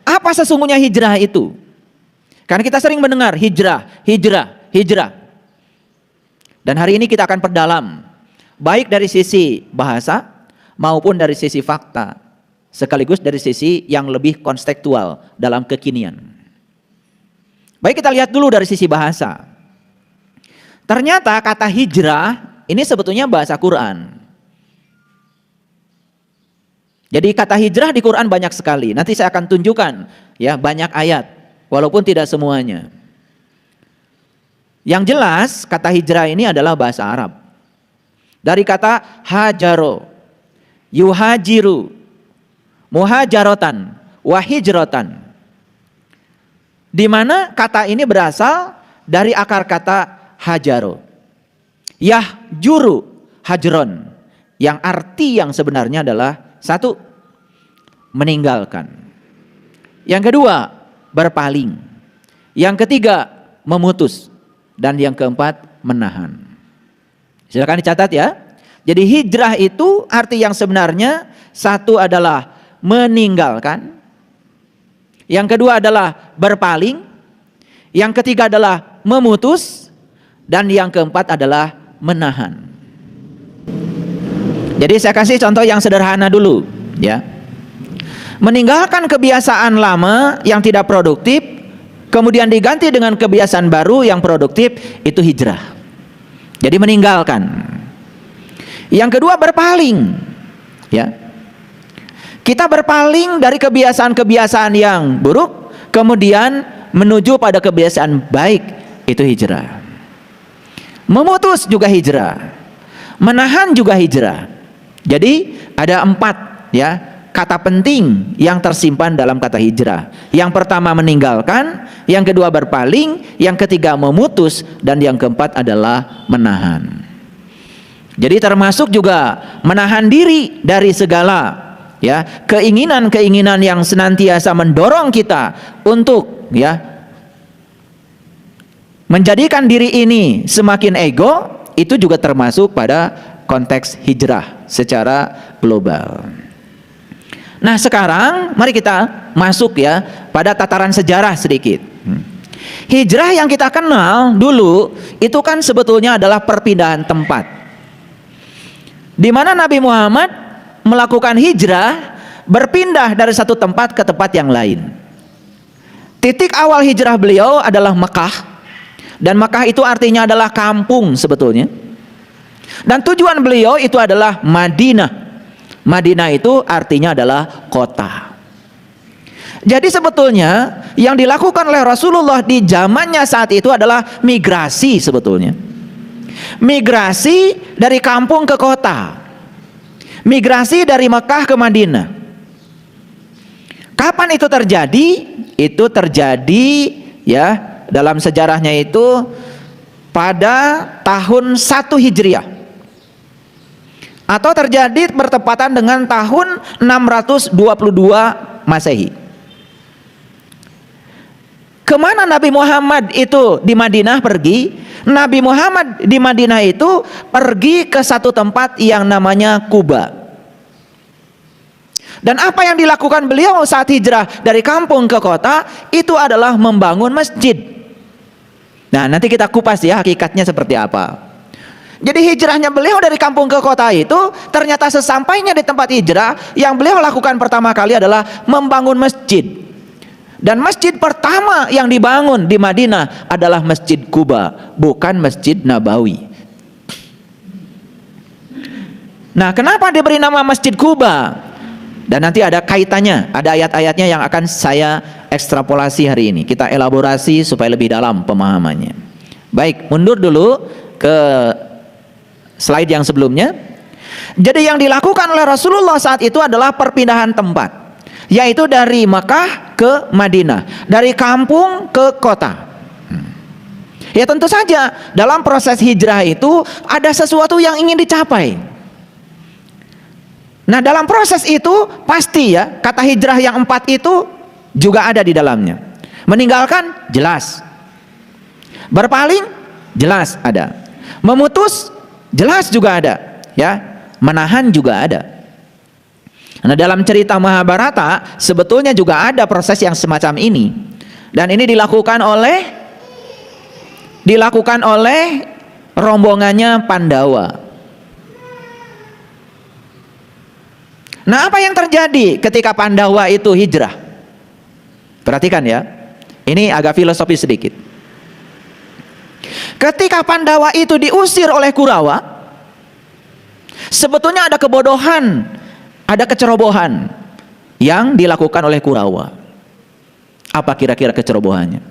Apa sesungguhnya hijrah itu? Karena kita sering mendengar hijrah, hijrah, hijrah. Dan hari ini kita akan perdalam, baik dari sisi bahasa maupun dari sisi fakta, sekaligus dari sisi yang lebih kontekstual dalam kekinian. Baik, kita lihat dulu dari sisi bahasa. Ternyata kata hijrah ini sebetulnya bahasa Quran. Jadi kata hijrah di Quran banyak sekali. Nanti saya akan tunjukkan ya banyak ayat, walaupun tidak semuanya. Yang jelas kata hijrah ini adalah bahasa Arab. Dari kata hajaro, yuhajiru, muhajarotan, wahijrotan. Di mana kata ini berasal dari akar kata hajaro. Yahjuru hajron, yang arti yang sebenarnya adalah satu, meninggalkan. Yang kedua, berpaling. Yang ketiga, memutus. Dan yang keempat, menahan. Silakan dicatat ya. Jadi hijrah itu arti yang sebenarnya satu adalah meninggalkan. Yang kedua adalah berpaling. Yang ketiga adalah memutus. Dan yang keempat adalah menahan. Jadi saya kasih contoh yang sederhana dulu ya. Meninggalkan kebiasaan lama yang tidak produktif, kemudian diganti dengan kebiasaan baru yang produktif, itu hijrah. Jadi meninggalkan. Yang kedua, berpaling ya. Kita berpaling dari kebiasaan-kebiasaan yang buruk, kemudian menuju pada kebiasaan baik, itu hijrah. Memutus juga hijrah. Menahan juga hijrah. Jadi ada 4 ya kata penting yang tersimpan dalam kata hijrah. Yang pertama meninggalkan, yang kedua berpaling, yang ketiga memutus, dan yang keempat adalah menahan. Jadi termasuk juga menahan diri dari segala ya keinginan-keinginan yang senantiasa mendorong kita untuk ya menjadikan diri ini semakin ego, itu juga termasuk pada konteks hijrah secara global. Nah sekarang mari kita masuk ya pada tataran sejarah sedikit. Hijrah yang kita kenal dulu itu kan sebetulnya adalah perpindahan tempat, di mana Nabi Muhammad melakukan hijrah, berpindah dari satu tempat ke tempat yang lain. Titik awal hijrah beliau adalah Mekah, dan Mekah itu artinya adalah kampung sebetulnya. Dan tujuan beliau itu adalah Madinah. Madinah itu artinya adalah kota. Jadi sebetulnya yang dilakukan oleh Rasulullah di zamannya saat itu adalah migrasi sebetulnya. Migrasi dari kampung ke kota. Migrasi dari Mekah ke Madinah. Kapan itu terjadi? Itu terjadi ya dalam sejarahnya itu pada tahun 1 Hijriah. Atau terjadi bertepatan dengan tahun 622 Masehi. Kemana Nabi Muhammad itu di Madinah pergi? Nabi Muhammad di Madinah itu pergi ke satu tempat yang namanya Kuba. Dan apa yang dilakukan beliau saat hijrah dari kampung ke kota itu adalah membangun masjid. Nah nanti kita kupas ya hakikatnya seperti apa. Jadi hijrahnya beliau dari kampung ke kota itu ternyata sesampainya di tempat hijrah, yang beliau lakukan pertama kali adalah membangun masjid. Dan masjid pertama yang dibangun di Madinah adalah Masjid Kuba, bukan Masjid Nabawi. Nah kenapa diberi nama Masjid Kuba? Dan nanti ada kaitannya, ada ayat-ayatnya yang akan saya ekstrapolasi hari ini. Kita elaborasi supaya lebih dalam pemahamannya. Baik, mundur dulu ke slide yang sebelumnya. Jadi yang dilakukan oleh Rasulullah saat itu adalah perpindahan tempat, yaitu dari Makkah ke Madinah, dari kampung ke kota. Ya tentu saja dalam proses hijrah itu ada sesuatu yang ingin dicapai. Nah dalam proses itu pasti ya kata hijrah yang 4 itu juga ada di dalamnya. Meninggalkan jelas, berpaling jelas ada, memutus jelas juga ada, ya, menahan juga ada. Nah, dalam cerita Mahabharata sebetulnya juga ada proses yang semacam ini. Dan ini dilakukan oleh rombongannya Pandawa. Nah, apa yang terjadi ketika Pandawa itu hijrah? Perhatikan ya. Ini agak filosofis sedikit. Ketika Pandawa itu diusir oleh Kurawa, sebetulnya ada kebodohan, ada kecerobohan yang dilakukan oleh Kurawa. Apa kira-kira kecerobohannya?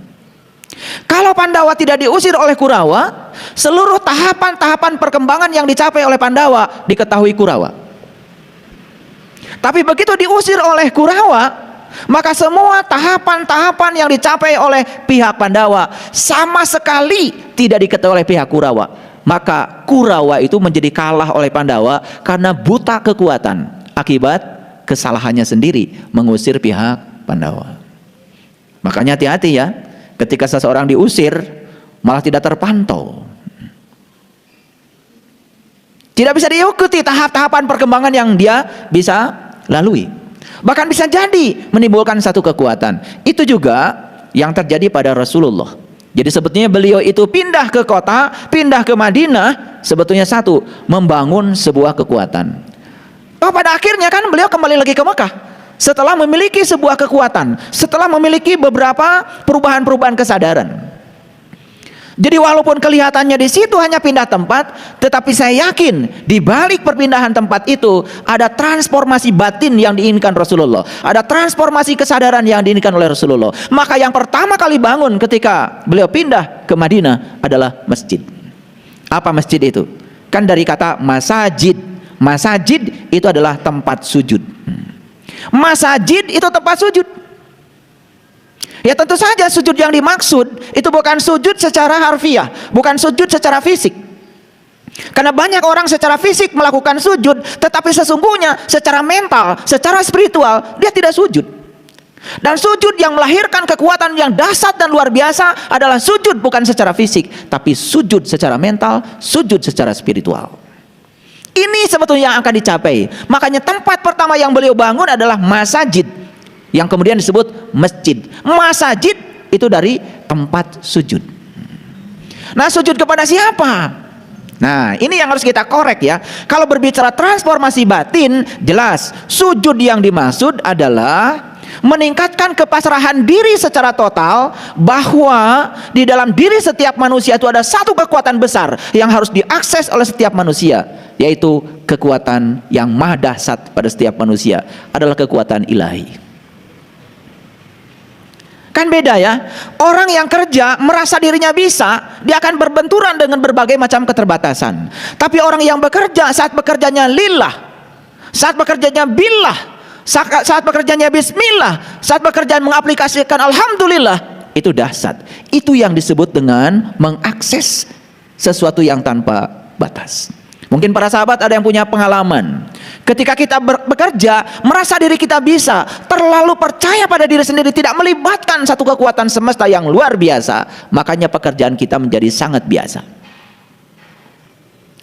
Kalau Pandawa tidak diusir oleh Kurawa, seluruh tahapan-tahapan perkembangan yang dicapai oleh Pandawa diketahui Kurawa. Tapi begitu diusir oleh Kurawa, maka semua tahapan-tahapan yang dicapai oleh pihak Pandawa sama sekali tidak diketahui oleh pihak Kurawa. Maka Kurawa itu menjadi kalah oleh Pandawa karena buta kekuatan akibat kesalahannya sendiri mengusir pihak Pandawa. Makanya hati-hati ya, ketika seseorang diusir malah tidak terpantau, tidak bisa diikuti tahap-tahapan perkembangan yang dia bisa lalui. Bahkan bisa jadi menimbulkan satu kekuatan. Itu juga yang terjadi pada Rasulullah. Jadi sebetulnya beliau itu pindah ke kota, pindah ke Madinah, sebetulnya satu, membangun sebuah kekuatan. Oh, pada akhirnya kan beliau kembali lagi ke Mekah setelah memiliki sebuah kekuatan, setelah memiliki beberapa perubahan-perubahan kesadaran. Jadi walaupun kelihatannya di situ hanya pindah tempat, tetapi saya yakin di balik perpindahan tempat itu ada transformasi batin yang diinginkan Rasulullah, ada transformasi kesadaran yang diinginkan oleh Rasulullah. Maka yang pertama kali bangun ketika beliau pindah ke Madinah adalah masjid. Apa masjid itu? Kan dari kata masajid. Masajid itu adalah tempat sujud. Masajid itu tempat sujud. Ya tentu saja sujud yang dimaksud itu bukan sujud secara harfiah, bukan sujud secara fisik. Karena banyak orang secara fisik melakukan sujud, tetapi sesungguhnya secara mental, secara spiritual dia tidak sujud. Dan sujud yang melahirkan kekuatan yang dahsyat dan luar biasa adalah sujud bukan secara fisik, tapi sujud secara mental, sujud secara spiritual. Ini sebetulnya yang akan dicapai. Makanya tempat pertama yang beliau bangun adalah masajid, yang kemudian disebut masjid. Masajid itu dari tempat sujud. Nah, sujud kepada siapa? Nah, ini yang harus kita korek ya. Kalau berbicara transformasi batin, jelas sujud yang dimaksud adalah meningkatkan kepasrahan diri secara total, bahwa di dalam diri setiap manusia itu ada satu kekuatan besar yang harus diakses oleh setiap manusia, yaitu kekuatan yang maha dahsyat pada setiap manusia adalah kekuatan ilahi. Kan beda ya, orang yang kerja merasa dirinya bisa, dia akan berbenturan dengan berbagai macam keterbatasan. Tapi orang yang bekerja, saat bekerjanya lillah, saat bekerjanya billah, saat bekerjanya bismillah, saat bekerjaan mengaplikasikan alhamdulillah, itu dahsyat. Itu yang disebut dengan mengakses sesuatu yang tanpa batas. Mungkin para sahabat ada yang punya pengalaman. Ketika kita bekerja, merasa diri kita bisa, terlalu percaya pada diri sendiri, tidak melibatkan satu kekuatan semesta yang luar biasa, makanya pekerjaan kita menjadi sangat biasa.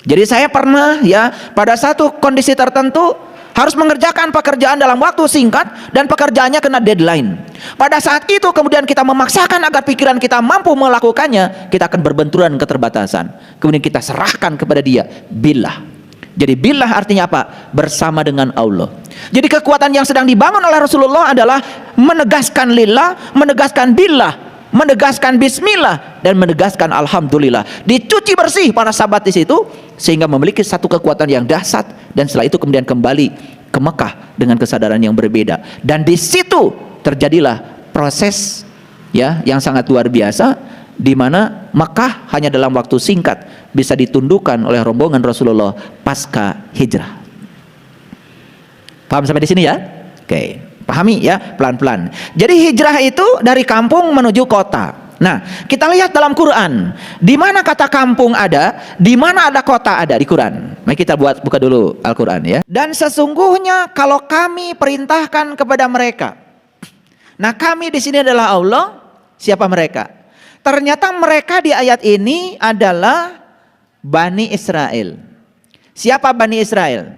Jadi saya pernah ya, pada satu kondisi tertentu harus mengerjakan pekerjaan dalam waktu singkat dan pekerjaannya kena deadline. Pada saat itu kemudian kita memaksakan agar pikiran kita mampu melakukannya, kita akan berbenturan keterbatasan. Kemudian kita serahkan kepada dia, billah. Jadi billah artinya apa? Bersama dengan Allah. Jadi kekuatan yang sedang dibangun oleh Rasulullah adalah menegaskan lillah, menegaskan billah, menegaskan bismillah, dan menegaskan alhamdulillah. Dicuci bersih para sahabat di situ sehingga memiliki satu kekuatan yang dahsyat, dan setelah itu kemudian kembali ke Mekah dengan kesadaran yang berbeda. Dan di situ terjadilah proses ya yang sangat luar biasa, di mana Mekah hanya dalam waktu singkat bisa ditundukkan oleh rombongan Rasulullah pasca hijrah. Paham sampai di sini ya? Oke, pahami ya pelan-pelan. Jadi hijrah itu dari kampung menuju kota. Nah, kita lihat dalam Quran, di mana kata kampung ada, di mana ada kota ada di Quran. Mari kita buka dulu Al-Quran ya. Dan sesungguhnya kalau kami perintahkan kepada mereka. Nah, kami di sini adalah Allah. Siapa mereka? Ternyata mereka di ayat ini adalah Bani Israel. Siapa Bani Israel?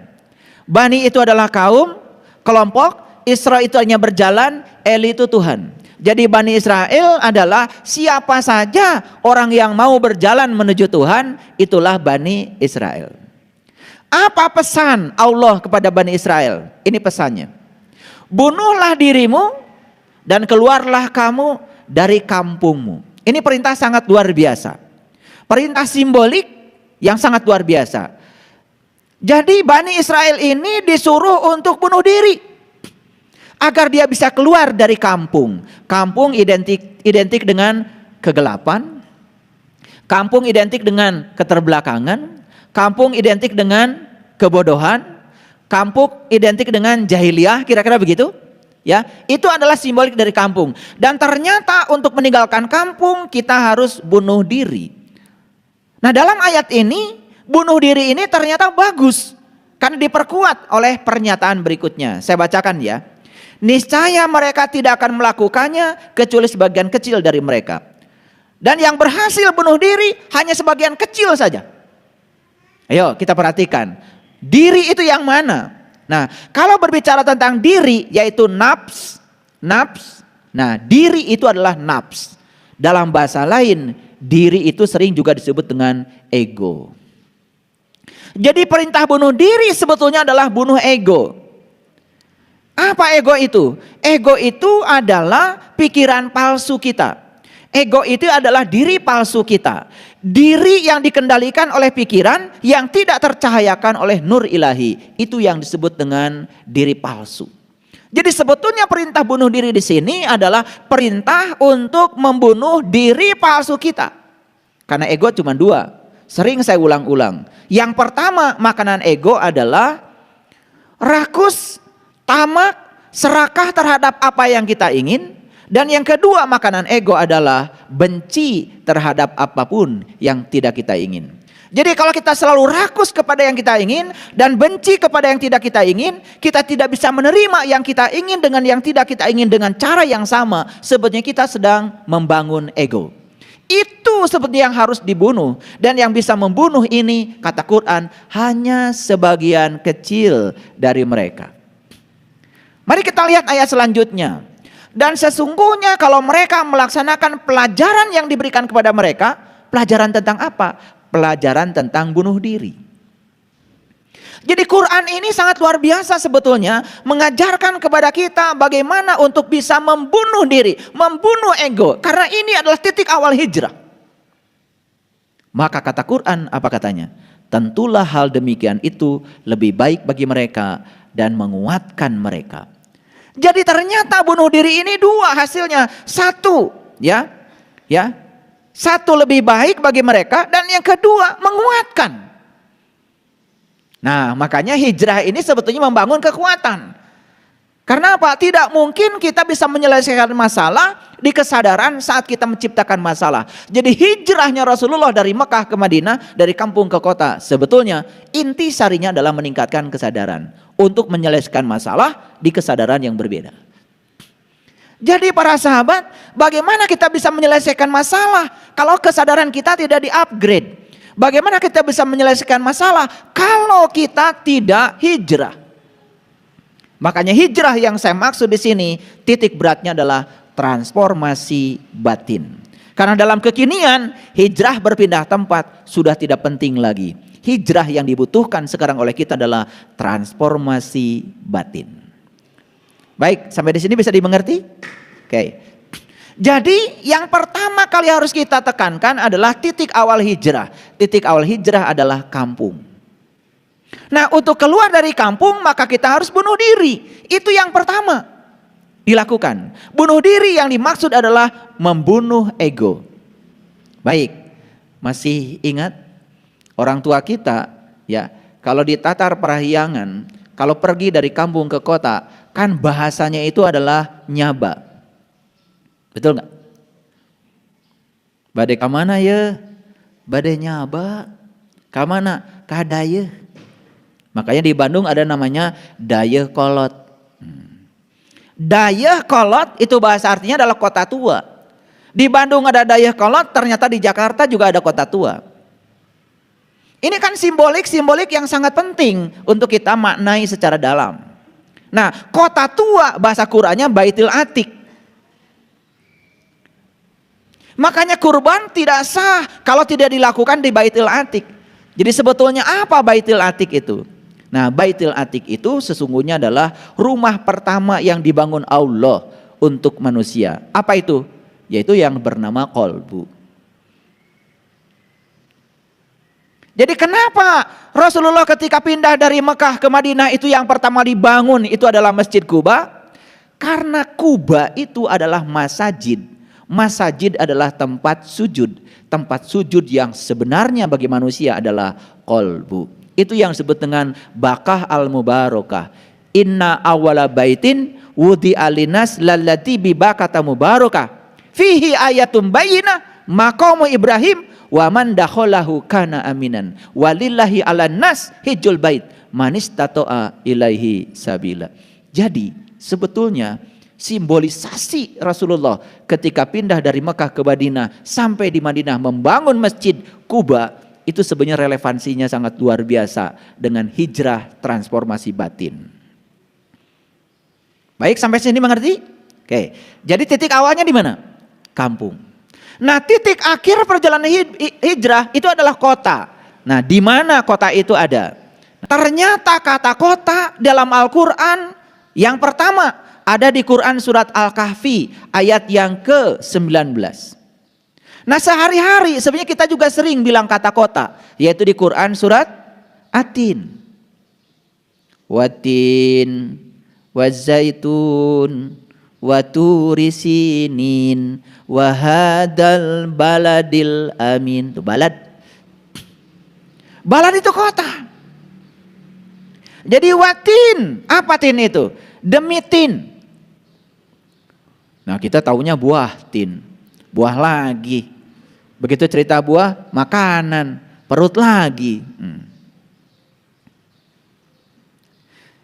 Bani itu adalah kaum kelompok, Isra itu hanya berjalan, Eli itu Tuhan. Jadi Bani Israel adalah siapa saja orang yang mau berjalan menuju Tuhan, itulah Bani Israel. Apa pesan Allah kepada Bani Israel? Ini pesannya. Bunuhlah dirimu dan keluarlah kamu dari kampungmu. Ini perintah sangat luar biasa. Perintah simbolik yang sangat luar biasa. Jadi Bani Israel ini disuruh untuk bunuh diri agar dia bisa keluar dari kampung. Kampung identik dengan kegelapan. Kampung identik dengan keterbelakangan. Kampung identik dengan kebodohan. Kampung identik dengan jahiliyah, kira-kira begitu. Ya, itu adalah simbolik dari kampung. Dan ternyata untuk meninggalkan kampung kita harus bunuh diri. Nah, dalam ayat ini bunuh diri ini ternyata bagus karena diperkuat oleh pernyataan berikutnya. Saya bacakan ya. Niscaya mereka tidak akan melakukannya kecuali sebagian kecil dari mereka. Dan yang berhasil bunuh diri hanya sebagian kecil saja. Ayo kita perhatikan. Diri itu yang mana? Nah, kalau berbicara tentang diri yaitu nafs. Nah, diri itu adalah nafs. Dalam bahasa lain, diri itu sering juga disebut dengan ego. Jadi perintah bunuh diri sebetulnya adalah bunuh ego. Apa ego itu? Ego itu adalah pikiran palsu kita. Ego itu adalah diri palsu kita. Diri yang dikendalikan oleh pikiran yang tidak tercahayakan oleh nur ilahi. Itu yang disebut dengan diri palsu. Jadi sebetulnya perintah bunuh diri di sini adalah perintah untuk membunuh diri palsu kita. Karena ego cuma dua. Sering saya ulang-ulang. Yang pertama makanan ego adalah rakus, tamak, serakah terhadap apa yang kita ingin. Dan yang kedua makanan ego adalah benci terhadap apapun yang tidak kita ingin. Jadi kalau kita selalu rakus kepada yang kita ingin dan benci kepada yang tidak kita ingin, kita tidak bisa menerima yang kita ingin dengan yang tidak kita ingin dengan cara yang sama. Sebetulnya kita sedang membangun ego. Itu seperti yang harus dibunuh. Dan yang bisa membunuh ini, kata Quran, hanya sebagian kecil dari mereka. Mari kita lihat ayat selanjutnya. Dan sesungguhnya kalau mereka melaksanakan pelajaran yang diberikan kepada mereka, pelajaran tentang apa? Pelajaran tentang bunuh diri. Jadi Quran ini sangat luar biasa sebetulnya, mengajarkan kepada kita bagaimana untuk bisa membunuh diri, membunuh ego. Karena ini adalah titik awal hijrah. Maka kata Quran, apa katanya? Tentulah hal demikian itu lebih baik bagi mereka dan menguatkan mereka. Jadi ternyata bunuh diri ini dua hasilnya. Satu, satu lebih baik bagi mereka dan yang kedua menguatkan. Nah, makanya hijrah ini sebetulnya membangun kekuatan. Karena apa? Tidak mungkin kita bisa menyelesaikan masalah di kesadaran saat kita menciptakan masalah. Jadi hijrahnya Rasulullah dari Mekah ke Madinah, dari kampung ke kota, sebetulnya inti sarinya adalah meningkatkan kesadaran untuk menyelesaikan masalah di kesadaran yang berbeda. Jadi para sahabat, bagaimana kita bisa menyelesaikan masalah kalau kesadaran kita tidak di-upgrade? Bagaimana kita bisa menyelesaikan masalah kalau kita tidak hijrah? Makanya hijrah yang saya maksud di sini, titik beratnya adalah transformasi batin. Karena dalam kekinian, hijrah berpindah tempat sudah tidak penting lagi. Hijrah yang dibutuhkan sekarang oleh kita adalah transformasi batin. Baik, sampai di sini bisa dimengerti? Oke. Jadi yang pertama kali harus kita tekankan adalah titik awal hijrah. Titik awal hijrah adalah kampung. Nah, untuk keluar dari kampung maka kita harus bunuh diri. Itu yang pertama dilakukan. Bunuh diri yang dimaksud adalah membunuh ego. Baik, masih ingat orang tua kita ya, kalau di Tatar Parahyangan, kalau pergi dari kampung ke kota, kan bahasanya itu adalah nyaba. Betul nggak? Bade kamana ya? Bade nyaba. Kamana? Kadaya. Makanya di Bandung ada namanya Dayeh Kolot. Dayeh Kolot itu bahasa artinya adalah kota tua. Di Bandung ada Dayeh Kolot, ternyata di Jakarta juga ada kota tua. Ini kan simbolik yang sangat penting untuk kita maknai secara dalam. Nah, kota tua bahasa Qur'annya Baitul Atiq. Makanya kurban tidak sah kalau tidak dilakukan di Baitul Atiq. Jadi sebetulnya apa Baitul Atiq itu? Nah, Baitul Atiq itu sesungguhnya adalah rumah pertama yang dibangun Allah untuk manusia. Apa itu? Yaitu yang bernama qalbu. Jadi kenapa Rasulullah ketika pindah dari Mekah ke Madinah itu yang pertama dibangun itu adalah Masjid Quba? Karena Quba itu adalah masajid. Masajid adalah tempat sujud. Tempat sujud yang sebenarnya bagi manusia adalah qalbu. Itu yang disebut dengan Bakah al-Mubarakah. Inna awwala baitin wudi'a linas lallati bi bakata mubarakah. Fihi ayatum bayyinah maqamu Ibrahim wa man dakhalahu kana aminan. Walillahi 'alan nas hijjul bait man istata'a ilaihi sabila. Jadi sebetulnya simbolisasi Rasulullah ketika pindah dari Mekah ke Madinah sampai di Madinah membangun Masjid Quba itu sebenarnya relevansinya sangat luar biasa dengan hijrah transformasi batin. Baik, sampai sini mengerti? Oke. Jadi titik awalnya di mana? Kampung. Nah, titik akhir perjalanan hijrah itu adalah kota. Nah, di mana kota itu ada? Ternyata kata kota dalam Al-Qur'an yang pertama ada di Quran surat Al-Kahfi ayat yang ke-19. Nah, sehari-hari sebenarnya kita juga sering bilang kata kota, yaitu di Quran surat At-Tin. Watin, wazaitun, waturi sinin, wahadal baladil amin. Itu balad. Balad itu kota. Jadi watin, apa tin itu? Demi tin. Nah, kita taunya buah tin, buah lagi. Begitu cerita buah, makanan, perut lagi.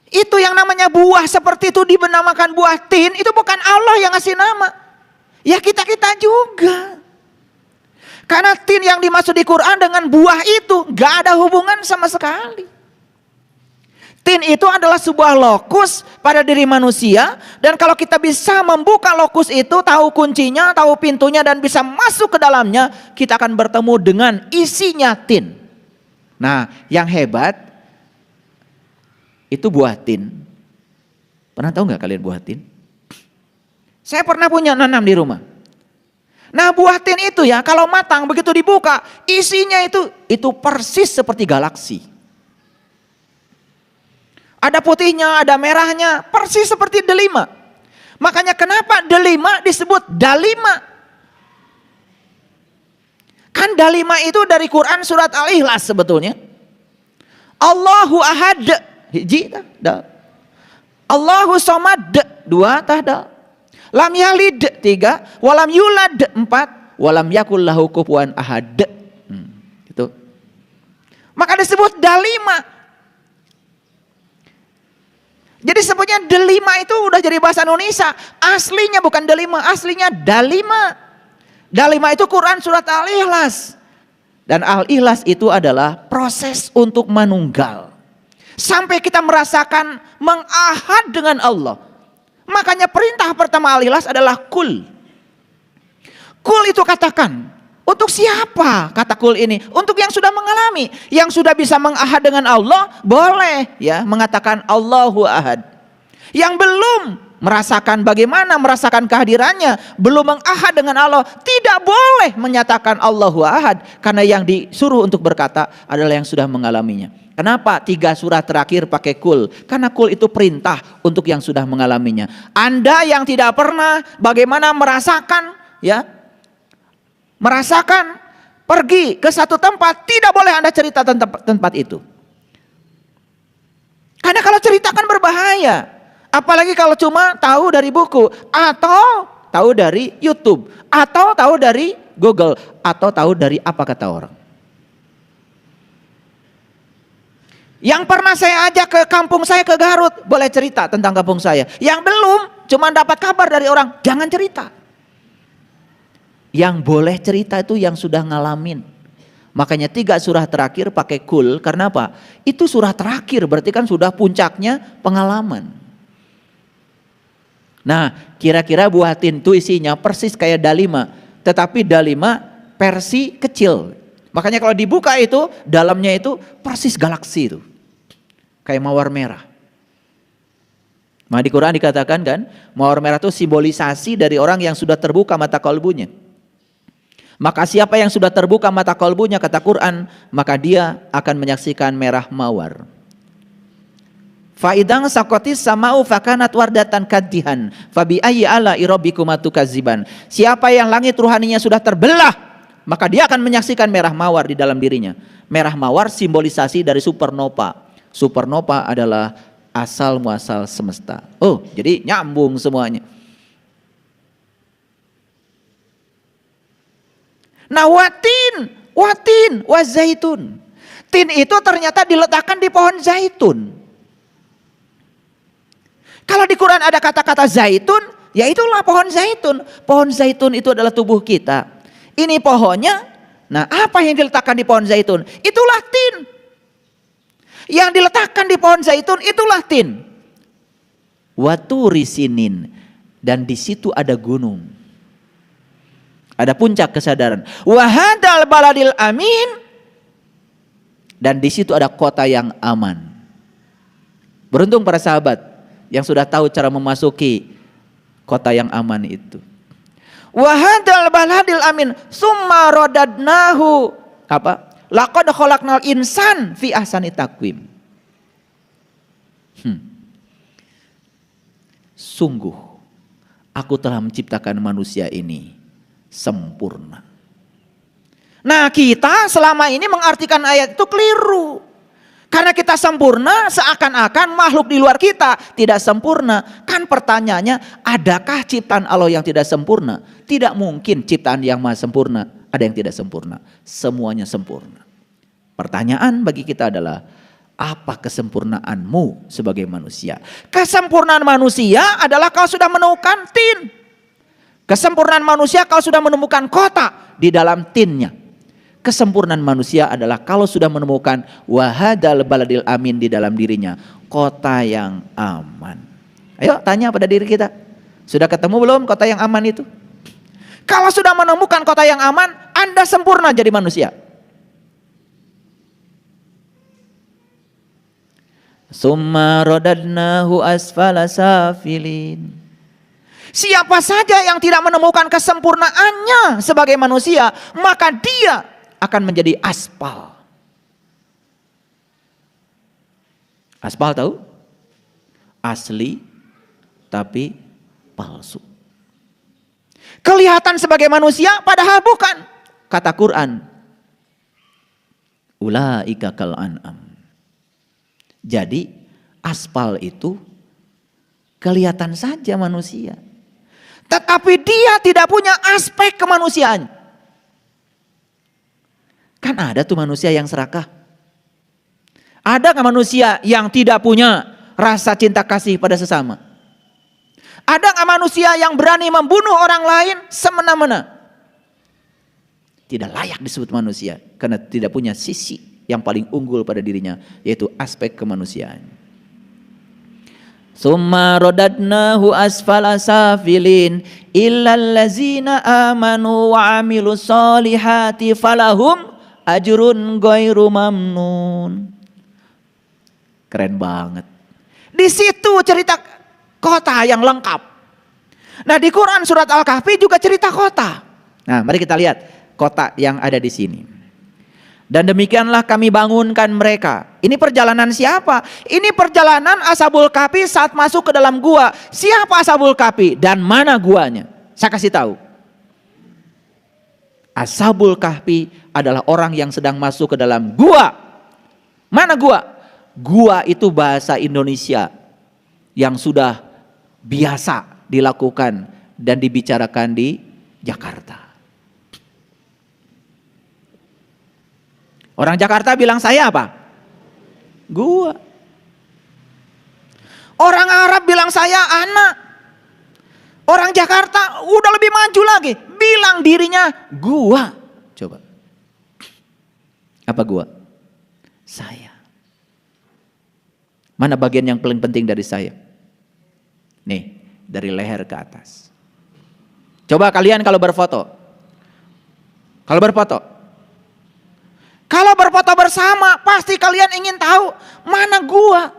Itu yang namanya buah seperti itu dinamakan buah tin, itu bukan Allah yang ngasih nama. Ya kita-kita juga. Karena tin yang dimaksud di Quran dengan buah itu gak ada hubungan sama sekali. Tin itu adalah sebuah lokus pada diri manusia, dan kalau kita bisa membuka lokus itu, tahu kuncinya, tahu pintunya, dan bisa masuk ke dalamnya, kita akan bertemu dengan isinya tin. Nah, yang hebat itu buah tin. Pernah tahu nggak kalian buah tin? Saya pernah punya nanam di rumah. Nah, buah tin itu ya kalau matang begitu dibuka, isinya itu persis seperti galaksi. Ada putihnya, ada merahnya, persis seperti delima. Makanya kenapa delima disebut dalima? Kan dalima itu dari Quran surat Al-Ikhlas sebetulnya. Allahu ahad, hiji dah. Allahu somad, dua tahda. Lam yalid, tiga. Walam yulad, empat. Walam yakul lahu kufuwan ahad. Itu. Maka disebut dalima. Jadi sebetulnya delima itu udah jadi bahasa Indonesia. Aslinya bukan delima, aslinya dalima. Dalima itu Quran surat Al-Ikhlas. Dan Al-Ikhlas itu adalah proses untuk menunggal. Sampai kita merasakan mengahad dengan Allah. Makanya perintah pertama Al-Ikhlas adalah kul. Kul itu katakan. Untuk siapa kata kul ini? Untuk yang sudah mengalami, yang sudah bisa mengahad dengan Allah, boleh ya mengatakan Allahu ahad. Yang belum merasakan bagaimana merasakan kehadirannya, belum mengahad dengan Allah, tidak boleh menyatakan Allahu ahad, karena yang disuruh untuk berkata adalah yang sudah mengalaminya. Kenapa 3 surat terakhir pakai kul? Karena kul itu perintah untuk yang sudah mengalaminya. Anda yang tidak pernah bagaimana merasakan ya, merasakan pergi ke satu tempat, tidak boleh Anda cerita tentang tempat itu. Karena kalau cerita kan berbahaya. Apalagi kalau cuma tahu dari buku, atau tahu dari YouTube, atau tahu dari Google, atau tahu dari apa kata orang. Yang pernah saya ajak ke kampung saya ke Garut, boleh cerita tentang kampung saya. Yang belum, cuma dapat kabar dari orang, jangan cerita. Yang boleh cerita itu yang sudah ngalamin. Makanya 3 surah terakhir pakai kul. Karena apa? Itu surah terakhir, berarti kan sudah puncaknya pengalaman. Nah, kira-kira buah tin itu isinya persis kayak dalima, tetapi dalima versi kecil. Makanya kalau dibuka itu, dalamnya itu persis galaksi itu. Kayak mawar merah. Nah, di Quran dikatakan kan, mawar merah itu simbolisasi dari orang yang sudah terbuka mata kalbunya. Maka siapa yang sudah terbuka mata kalbunya, kata Quran, maka dia akan menyaksikan merah mawar. Faidang sakotis sama'u fakanat wardatan kaddihan fabi ayyi ala rabbikuma tukadziban. Siapa yang langit ruhaninya sudah terbelah, maka dia akan menyaksikan merah mawar di dalam dirinya. Merah mawar simbolisasi dari supernova. Supernova adalah asal muasal semesta. Oh, jadi nyambung semuanya. Nah, watin, wazaitun. Tin itu ternyata diletakkan di pohon zaitun. Kalau di Quran ada kata-kata zaitun, ya itulah pohon zaitun. Pohon zaitun itu adalah tubuh kita. Ini pohonnya. Nah, apa yang diletakkan di pohon zaitun? Itulah tin. Yang diletakkan di pohon zaitun itulah tin. Waturi sinin, dan di situ ada gunung. Ada puncak kesadaran. Wahadal baladil amin, dan di situ ada kota yang aman. Beruntung para sahabat yang sudah tahu cara memasuki kota yang aman itu. Wahadal baladil amin, summa rodadnahu apa? Laqad khalaqnal insan fi ahsani taqwim. Sungguh aku telah menciptakan manusia ini sempurna. Nah, kita selama ini mengartikan ayat itu keliru. Karena kita sempurna, seakan-akan makhluk di luar kita tidak sempurna. Kan pertanyaannya, adakah ciptaan Allah yang tidak sempurna? Tidak mungkin ciptaan yang maha sempurna ada yang tidak sempurna. Semuanya sempurna. Pertanyaan bagi kita adalah, apa kesempurnaanmu sebagai manusia? Kesempurnaan manusia adalah kau sudah menemukan tin. Kesempurnaan manusia kau sudah menemukan kota di dalam tinnya. Kesempurnaan manusia adalah kalau sudah menemukan wahadal baladil amin di dalam dirinya, kota yang aman. Ayo tanya pada diri kita, sudah ketemu belum kota yang aman itu? Kalau sudah menemukan kota yang aman, Anda sempurna jadi manusia. Summa rodadnahu asfala safilin. Siapa saja yang tidak menemukan kesempurnaannya sebagai manusia, maka dia akan menjadi aspal. Aspal tahu? Asli tapi palsu. Kelihatan sebagai manusia padahal bukan. Kata Quran, ulaika kal an'am. Jadi aspal itu kelihatan saja manusia, tetapi dia tidak punya aspek kemanusiaan. Kan ada tuh manusia yang serakah. Ada nggak manusia yang tidak punya rasa cinta kasih pada sesama? Ada nggak manusia yang berani membunuh orang lain semena-mena? Tidak layak disebut manusia karena tidak punya sisi yang paling unggul pada dirinya, yaitu aspek kemanusiaan. Summa rodadnahu asfala safilin illal ladzina amanu wa amilus solihati falahum ajrun ghairu mamnun. Keren banget. Di situ cerita kota yang lengkap. Nah, di Quran surat Al-Kahfi juga cerita kota. Nah, mari kita lihat kota yang ada di sini. Dan demikianlah kami bangunkan mereka. Ini perjalanan siapa? Ini perjalanan Ashabul Kahfi saat masuk ke dalam gua. Siapa Ashabul Kahfi dan mana guanya? Saya kasih tahu. Ashabul Kahfi adalah orang yang sedang masuk ke dalam gua. Mana gua? Gua itu bahasa Indonesia yang sudah biasa dilakukan dan dibicarakan di Jakarta. Orang Jakarta bilang saya apa? Gua. Orang Arab bilang saya anak. Orang Jakarta udah lebih maju lagi, bilang dirinya gua. Coba. Apa gua? Saya. Mana bagian yang paling penting dari saya? Nih, dari leher ke atas. Coba kalian kalau berfoto. Kalau berfoto bersama, pasti kalian ingin tahu mana gua.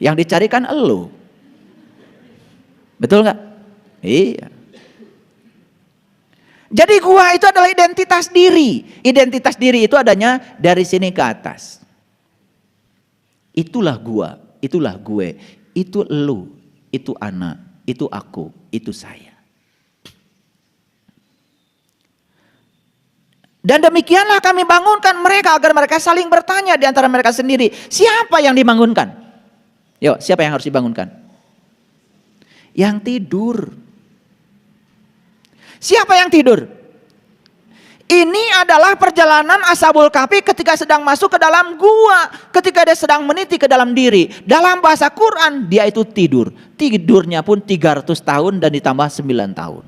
Yang dicarikan elu. Betul nggak? Iya. Jadi gua itu adalah identitas diri. Identitas diri itu adanya dari sini ke atas. Itulah gua, itulah gue, itu elu, itu anak, itu aku, itu saya. Dan demikianlah kami bangunkan mereka agar mereka saling bertanya di antara mereka sendiri. Siapa yang dibangunkan? Yuk, siapa yang harus dibangunkan? Yang tidur. Siapa yang tidur? Ini adalah perjalanan Ashabul Kahfi ketika sedang masuk ke dalam gua. Ketika dia sedang meniti ke dalam diri. Dalam bahasa Quran dia itu tidur. Tidurnya pun 300 tahun dan ditambah 9 tahun.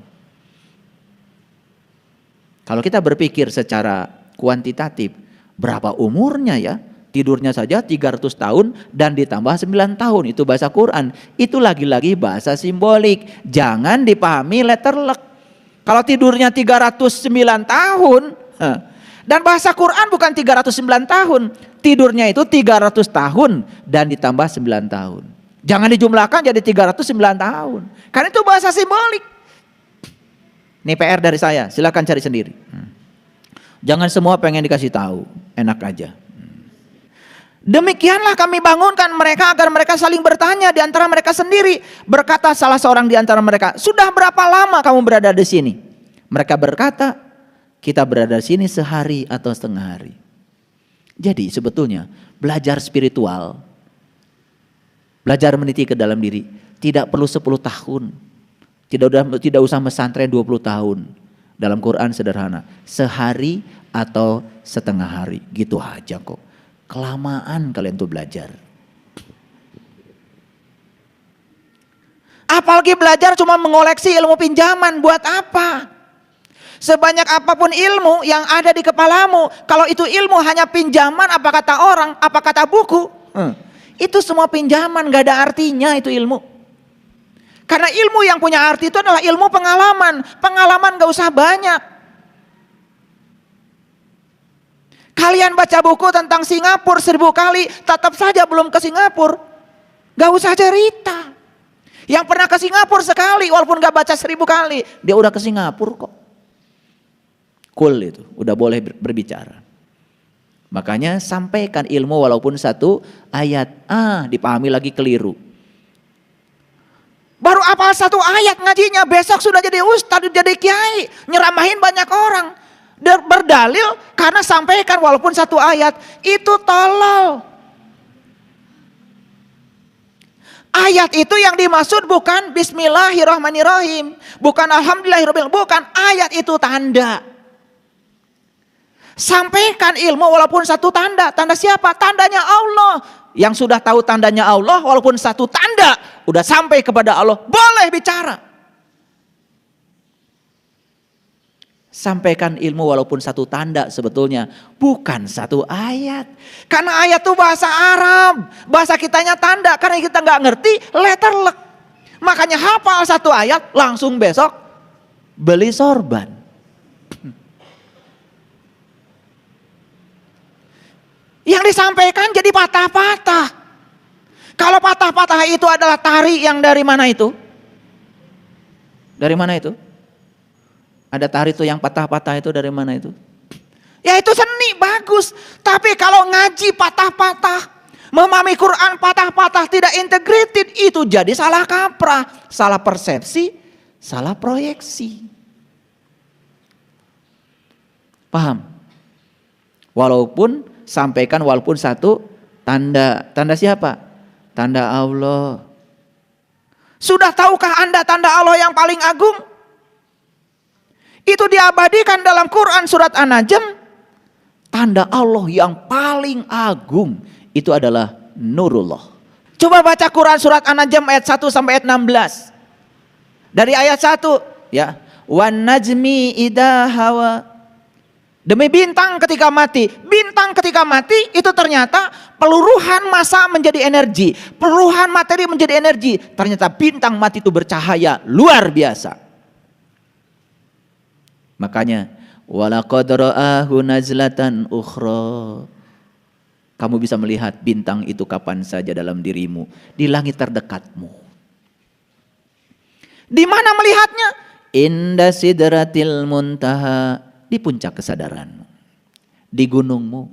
Kalau kita berpikir secara kuantitatif, berapa umurnya ya? Tidurnya saja 300 tahun dan ditambah 9 tahun. Itu bahasa Quran. Itu lagi-lagi bahasa simbolik. Jangan dipahami letterlek. Kalau tidurnya 309 tahun, dan bahasa Quran bukan 309 tahun. Tidurnya itu 300 tahun dan ditambah 9 tahun. Jangan dijumlahkan jadi 309 tahun. Karena itu bahasa simbolik. Ini PR dari saya, silakan cari sendiri. Jangan semua pengen dikasih tahu, enak aja. Demikianlah kami bangunkan mereka agar mereka saling bertanya di antara mereka sendiri. Berkata salah seorang di antara mereka, sudah berapa lama kamu berada di sini? Mereka berkata, kita berada di sini sehari atau setengah hari. Jadi sebetulnya belajar spiritual, belajar meniti ke dalam diri, tidak perlu 10 tahun. Tidak usah pesantren 20 tahun. Dalam Quran sederhana, sehari atau setengah hari, gitu aja kok. Kelamaan kalian tuh belajar. Apalagi belajar cuma mengoleksi ilmu pinjaman, buat apa? Sebanyak apapun ilmu yang ada di kepalamu, kalau itu ilmu hanya pinjaman, apa kata orang, apa kata buku, itu semua pinjaman, gak ada artinya itu ilmu. Karena ilmu yang punya arti itu adalah ilmu pengalaman. Pengalaman gak usah banyak. Kalian baca buku tentang Singapura 1000 kali, tetap saja belum ke Singapura. Gak usah cerita. Yang pernah ke Singapura sekali, walaupun gak baca 1000 kali, dia udah ke Singapura kok. Cool itu, udah boleh berbicara. Makanya sampaikan ilmu walaupun satu ayat. Dipahami lagi keliru. Baru apal satu ayat ngajinya, besok sudah jadi ustadz, jadi kiai, nyeramahin banyak orang. Berdalil karena sampaikan walaupun satu ayat, itu tolol. Ayat itu yang dimaksud bukan Bismillahirrahmanirrahim, bukan Alhamdulillahirrahmanirrahim, bukan, ayat itu tanda. Sampaikan ilmu walaupun satu tanda. Tanda siapa? Tandanya Allah. Yang sudah tahu tandanya Allah, walaupun satu tanda udah sampai kepada Allah, boleh bicara. Sampaikan ilmu walaupun satu tanda, sebetulnya bukan satu ayat. Karena ayat itu bahasa Arab, bahasa kitanya tanda. Karena kita nggak ngerti letterlek, makanya hafal satu ayat langsung besok beli sorban. Yang disampaikan jadi patah-patah. Kalau patah-patah itu adalah tari yang dari mana itu? Dari mana itu? Ada tari itu yang patah-patah itu dari mana itu? Ya itu seni, bagus. Tapi kalau ngaji patah-patah, memahami Quran patah-patah, tidak integrated, itu jadi salah kaprah, salah persepsi, salah proyeksi. Paham? Walaupun sampaikan walaupun satu tanda. Tanda siapa? Tanda Allah. Sudah tahukah Anda tanda Allah yang paling agung? Itu diabadikan dalam Quran surat An-Najm. Tanda Allah yang paling agung itu adalah Nurullah. Coba baca Quran surat An-Najm ayat 1 sampai ayat 16. Dari ayat 1 ya. Wan najmi idha hawa Demi bintang ketika mati. Bintang ketika mati itu ternyata peluruhan massa menjadi energi. Peluruhan materi menjadi energi. Ternyata bintang mati itu bercahaya luar biasa. Makanya walaqad ra'ahu nazlatan ukhra. Kamu bisa melihat bintang itu kapan saja dalam dirimu, di langit terdekatmu. Di mana melihatnya? Inda sidratil muntaha, di puncak kesadaranmu, di gunungmu.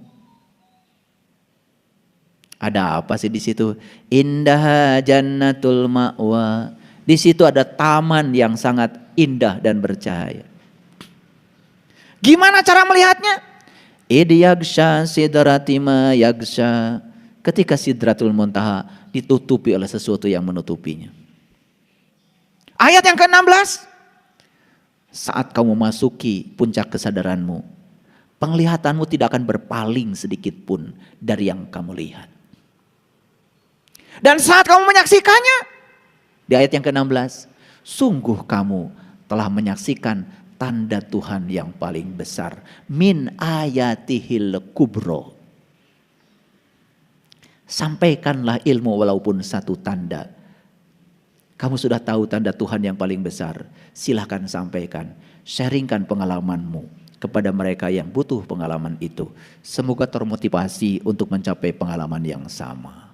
Ada apa sih di situ? Indaha jannatul ma'wa. Di situ ada taman yang sangat indah dan bercahaya. Gimana cara melihatnya? Idyagsha sidratima yagsha. Ketika sidratul muntaha ditutupi oleh sesuatu yang menutupinya. Ayat yang ke-16. Saat kamu masuki puncak kesadaranmu, penglihatanmu tidak akan berpaling sedikit pun dari yang kamu lihat. Dan saat kamu menyaksikannya, di ayat yang ke-16, sungguh kamu telah menyaksikan tanda Tuhan yang paling besar. Min ayatihil kubro. Sampaikanlah ilmu walaupun satu tanda. Kamu sudah tahu tanda Tuhan yang paling besar. Silahkan sampaikan. Sharingkan pengalamanmu kepada mereka yang butuh pengalaman itu. Semoga termotivasi untuk mencapai pengalaman yang sama.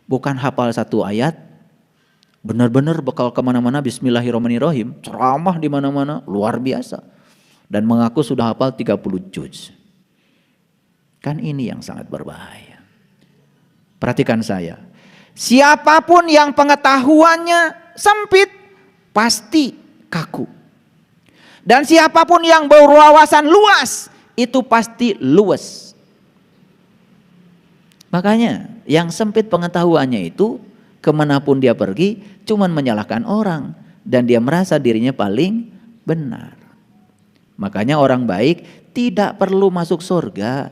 Bukan hafal satu ayat. Benar-benar bekal kemana-mana bismillahirrahmanirrahim. Ceramah di mana-mana luar biasa. Dan mengaku sudah hafal 30 juz. Kan ini yang sangat berbahaya. Perhatikan saya. Siapapun yang pengetahuannya sempit pasti kaku. Dan siapapun yang berwawasan luas itu pasti luwes. Makanya yang sempit pengetahuannya itu kemanapun dia pergi cuman menyalahkan orang. Dan dia merasa dirinya paling benar. Makanya orang baik tidak perlu masuk surga.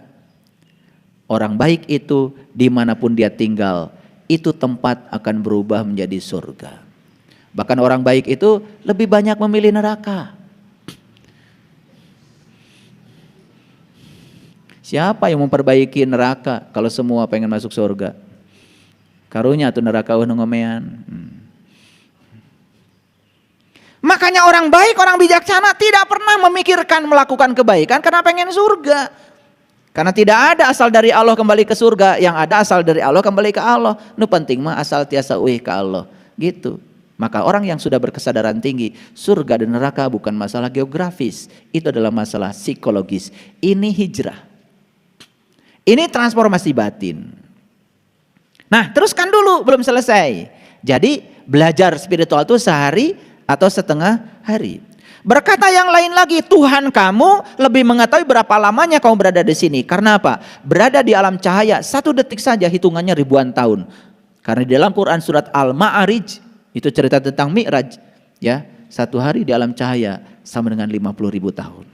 Orang baik itu dimanapun dia tinggal, itu tempat akan berubah menjadi surga. Bahkan orang baik itu lebih banyak memilih neraka. Siapa yang memperbaiki neraka kalau semua pengen masuk surga? Karunya tuh neraka ngomean. Makanya orang baik, orang bijaksana tidak pernah memikirkan melakukan kebaikan karena pengen surga. Karena tidak ada asal dari Allah kembali ke surga, yang ada asal dari Allah kembali ke Allah. Nu penting mah asal tiasa uih ke Allah, gitu. Maka orang yang sudah berkesadaran tinggi, surga dan neraka bukan masalah geografis, itu adalah masalah psikologis. Ini hijrah. Ini transformasi batin. Nah, teruskan dulu, belum selesai. Jadi belajar spiritual itu sehari atau setengah hari. Berkata yang lain lagi, Tuhan kamu lebih mengetahui berapa lamanya kamu berada di sini. Karena apa? Berada di alam cahaya 1 detik saja hitungannya ribuan tahun. Karena di dalam Quran surat Al-Ma'arij itu cerita tentang Mi'raj, ya, 1 hari di alam cahaya sama dengan 50.000 tahun.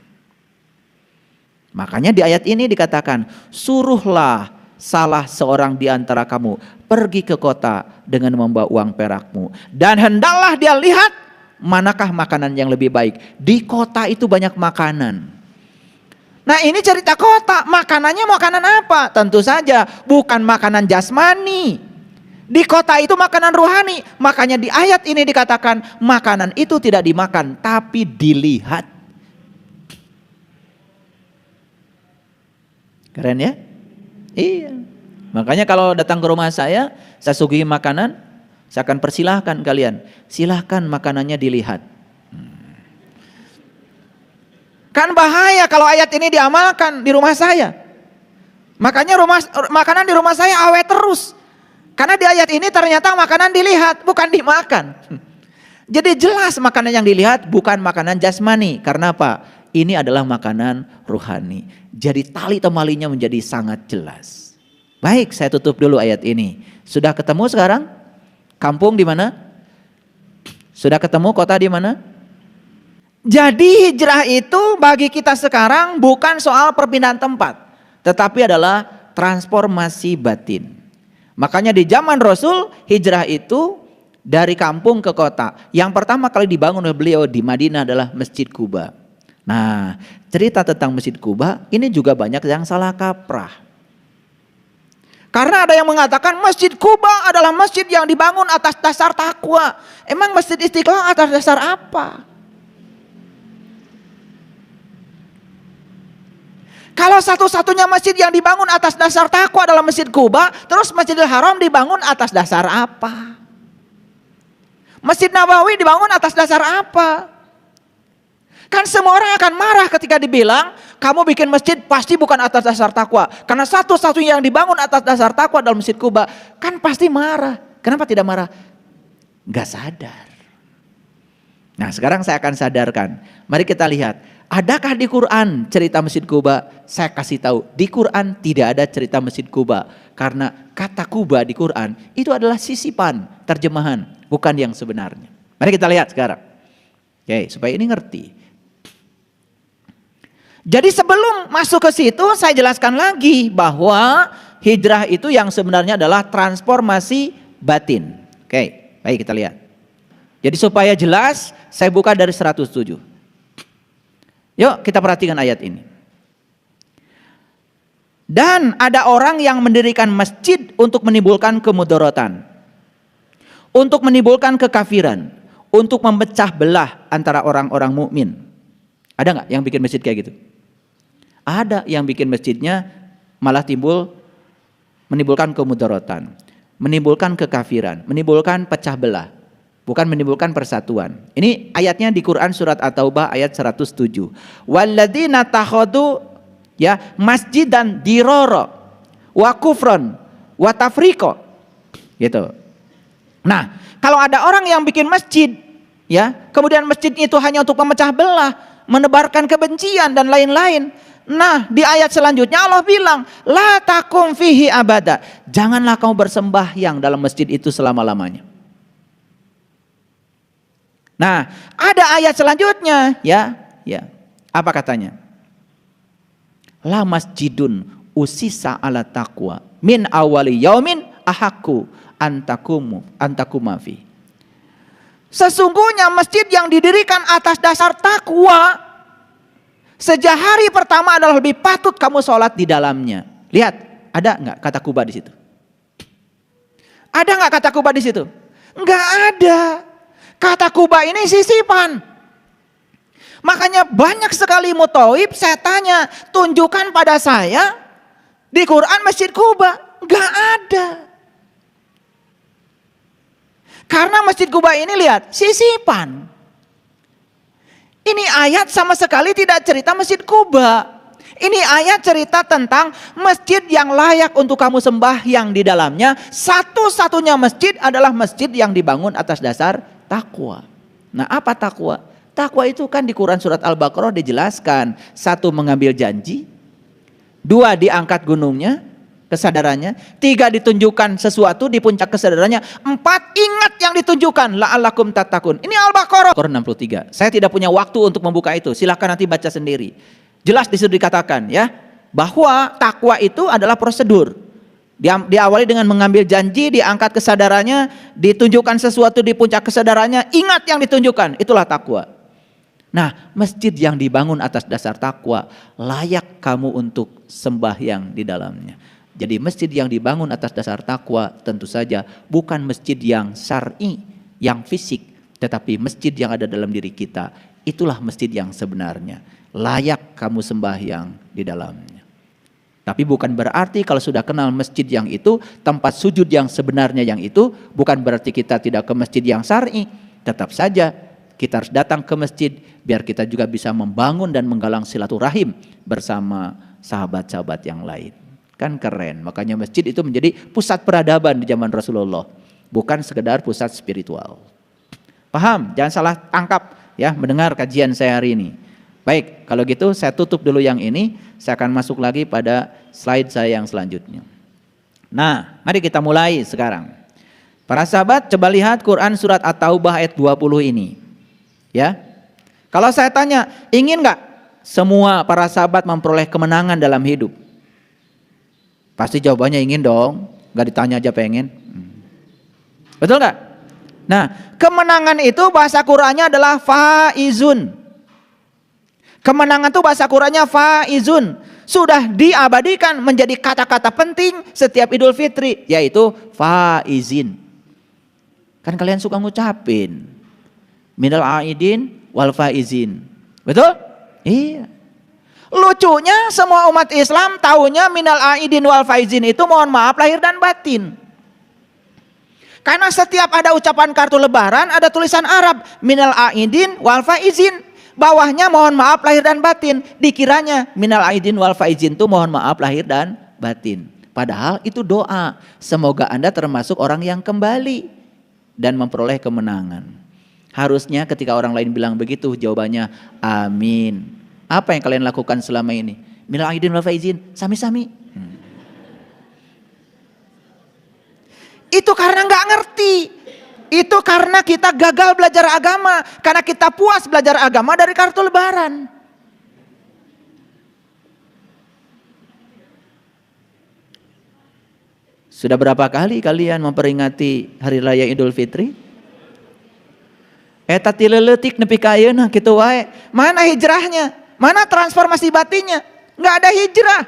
Makanya di ayat ini dikatakan, suruhlah salah seorang di antara kamu pergi ke kota dengan membawa uang perakmu, dan hendaklah dia lihat manakah makanan yang lebih baik. Di kota itu banyak makanan. Nah, ini cerita kota, makanannya makanan apa? Tentu saja bukan makanan jasmani. Di kota itu makanan rohani. Makanya di ayat ini dikatakan makanan itu tidak dimakan tapi dilihat. Keren ya? Iya. Makanya kalau datang ke rumah saya suguhi makanan, saya akan persilahkan kalian, silahkan makanannya dilihat. Kan bahaya kalau ayat ini diamalkan di rumah saya. Makanya makanan di rumah saya awet terus. Karena di ayat ini ternyata makanan dilihat, bukan dimakan. Jadi jelas makanan yang dilihat bukan makanan jasmani. Karena apa? Ini adalah makanan rohani. Jadi tali temalinya menjadi sangat jelas. Baik, saya tutup dulu ayat ini. Sudah ketemu sekarang? Kampung di mana? Sudah ketemu kota di mana? Jadi hijrah itu bagi kita sekarang bukan soal perpindahan tempat, tetapi adalah transformasi batin. Makanya di zaman Rasul hijrah itu dari kampung ke kota. Yang pertama kali dibangun oleh beliau di Madinah adalah Masjid Quba. Nah, cerita tentang Masjid Quba ini juga banyak yang salah kaprah. Karena ada yang mengatakan Masjid Quba adalah masjid yang dibangun atas dasar takwa. Emang Masjid Istiqlal atas dasar apa? Kalau satu-satunya masjid yang dibangun atas dasar takwa adalah Masjid Quba, terus Masjidil Haram dibangun atas dasar apa? Masjid Nabawi dibangun atas dasar apa? Kan semua orang akan marah ketika dibilang kamu bikin masjid pasti bukan atas dasar takwa. Karena satu-satunya yang dibangun atas dasar takwa dalam Masjid Quba. Kan pasti marah. Kenapa tidak marah? Gak sadar. Nah, sekarang saya akan sadarkan. Mari kita lihat. Adakah di Quran cerita Masjid Quba? Saya kasih tahu. Di Quran tidak ada cerita Masjid Quba. Karena kata Quba di Quran itu adalah sisipan, terjemahan. Bukan yang sebenarnya. Mari kita lihat sekarang. Oke, supaya ini ngerti. Jadi sebelum masuk ke situ saya jelaskan lagi bahwa hijrah itu yang sebenarnya adalah transformasi batin. Oke, baik kita lihat. Jadi supaya jelas saya buka dari 107. Yuk kita perhatikan ayat ini. Dan ada orang yang mendirikan masjid untuk menimbulkan kemudaratan, untuk menimbulkan kekafiran, untuk memecah belah antara orang-orang mukmin. Ada nggak yang bikin masjid kayak gitu? Ada yang bikin masjidnya malah menimbulkan kemudaratan, menimbulkan kekafiran, menimbulkan pecah belah, bukan menimbulkan persatuan. Ini ayatnya di Quran surat At-Taubah ayat 107. Walladzina takhadu ya masjidan dirara wa kufran wa tafriqa. Gitu. Nah, kalau ada orang yang bikin masjid ya, kemudian masjid itu hanya untuk memecah belah, menebarkan kebencian dan lain-lain. Nah, di ayat selanjutnya Allah bilang, la takum fihi abada. Janganlah kamu bersembahyang dalam masjid itu selama-lamanya. Nah, ada ayat selanjutnya, ya. Apa katanya? La masjidun usisa ala taqwa min awali yaumin ahaku antakumafi. Sesungguhnya masjid yang didirikan atas dasar takwa sejak hari pertama adalah lebih patut kamu sholat di dalamnya. Lihat, ada nggak kata Quba di situ? Ada nggak kata Quba di situ? Nggak ada. Kata Quba ini sisipan. Makanya banyak sekali mutawib saya tanya, tunjukkan pada saya di Quran Masjid Quba. Nggak ada. Karena Masjid Quba ini lihat, sisipan. Ini ayat sama sekali tidak cerita Masjid Quba. Ini ayat cerita tentang masjid yang layak untuk kamu sembahyang di dalamnya. Satu-satunya masjid adalah masjid yang dibangun atas dasar takwa. Nah, apa takwa? Takwa itu kan di Quran surat Al-Baqarah dijelaskan. 1, mengambil janji. 2, diangkat gunungnya, kesadarannya. 3, ditunjukkan sesuatu di puncak kesadarannya. 4, ingat yang ditunjukkan, la'allakum tattaqun. Ini Al-Baqarah Quran 63. Saya tidak punya waktu untuk membuka itu. Silakan nanti baca sendiri. Jelas di situ dikatakan ya, bahwa takwa itu adalah prosedur. Diawali dengan mengambil janji, diangkat kesadarannya, ditunjukkan sesuatu di puncak kesadarannya, ingat yang ditunjukkan, itulah takwa. Nah, masjid yang dibangun atas dasar takwa layak kamu untuk sembahyang di dalamnya. Jadi masjid yang dibangun atas dasar takwa tentu saja bukan masjid yang syar'i, yang fisik, tetapi masjid yang ada dalam diri kita. Itulah masjid yang sebenarnya layak kamu sembahyang di dalamnya. Tapi bukan berarti kalau sudah kenal masjid yang itu, tempat sujud yang sebenarnya yang itu, bukan berarti kita tidak ke masjid yang syar'i. Tetap saja kita harus datang ke masjid biar kita juga bisa membangun dan menggalang silaturahim bersama sahabat-sahabat yang lain. Kan keren. Makanya masjid itu menjadi pusat peradaban di zaman Rasulullah, bukan sekedar pusat spiritual. Paham? Jangan salah tangkap ya mendengar kajian saya hari ini. Baik, kalau gitu saya tutup dulu yang ini, saya akan masuk lagi pada slide saya yang selanjutnya. Nah, mari kita mulai sekarang. Para sahabat coba lihat Quran surat At-Taubah ayat 20 ini. Ya. Kalau saya tanya, ingin enggak semua para sahabat memperoleh kemenangan dalam hidup? Pasti jawabannya ingin dong, enggak ditanya aja pengen. Betul enggak? Nah, kemenangan itu bahasa Qur'annya adalah faizun. Kemenangan itu bahasa Qurannya faizun. Sudah diabadikan menjadi kata-kata penting setiap Idul Fitri, yaitu faizin. Kan kalian suka ngucapin minal aidin wal faizin. Betul? Iya. Lucunya semua umat Islam taunya minal aidin wal faizin itu mohon maaf lahir dan batin. Karena setiap ada ucapan kartu lebaran ada tulisan Arab minal aidin wal faizin. Bawahnya mohon maaf lahir dan batin. Dikiranya minal aidin wal faizin itu mohon maaf lahir dan batin. Padahal itu doa. Semoga Anda termasuk orang yang kembali dan memperoleh kemenangan. Harusnya ketika orang lain bilang begitu jawabannya amin. Apa yang kalian lakukan selama ini? Minal aidin wal faizin, sami-sami. Itu karena nggak ngerti. Itu karena kita gagal belajar agama. Karena kita puas belajar agama dari kartu lebaran. Sudah berapa kali kalian memperingati hari raya Idul Fitri? Eta tileletik nepi ka ayeuna kitu wae. Mana hijrahnya? Mana transformasi batinnya? Nggak ada hijrah.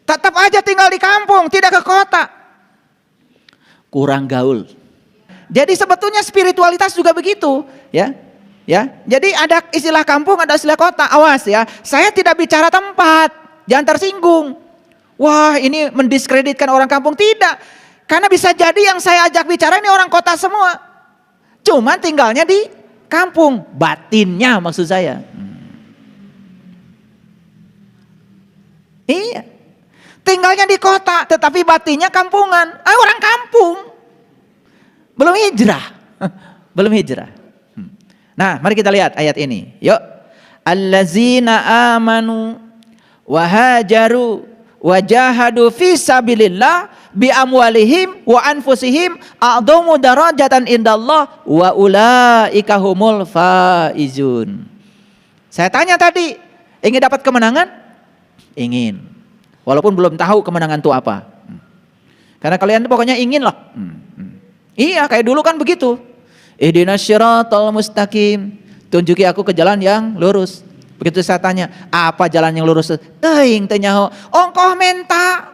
Tetap aja tinggal di kampung, tidak ke kota. Kurang gaul. Jadi sebetulnya spiritualitas juga begitu, ya. Ya. Jadi ada istilah kampung, ada istilah kota. Awas ya. Saya tidak bicara tempat. Jangan tersinggung. Wah, ini mendiskreditkan orang kampung. Tidak. Karena bisa jadi yang saya ajak bicara ini orang kota semua. Cuman tinggalnya di kampung. Batinnya maksud saya. Iya. Tinggalnya di kota, tetapi batinnya kampungan. Orang kampung. Belum hijrah. Belum hijrah. Nah, mari kita lihat ayat ini. Yuk. Allazina amanu wa hajaru wa jahadu fi sabilillah bi amwalihim wa anfusihim a'dhamu darajatan indallah wa ulaika humul faizun. Saya tanya tadi, ingin dapat kemenangan? Ingin. Walaupun belum tahu kemenangan itu apa. Karena kalian pokoknya ingin loh. Iya, kayak dulu kan begitu. Ihdinas syiratal mustaqim. Tunjuki aku ke jalan yang lurus. Begitu saya tanya, apa jalan yang lurus? Teuing teu nyaho. Ongkoh menta.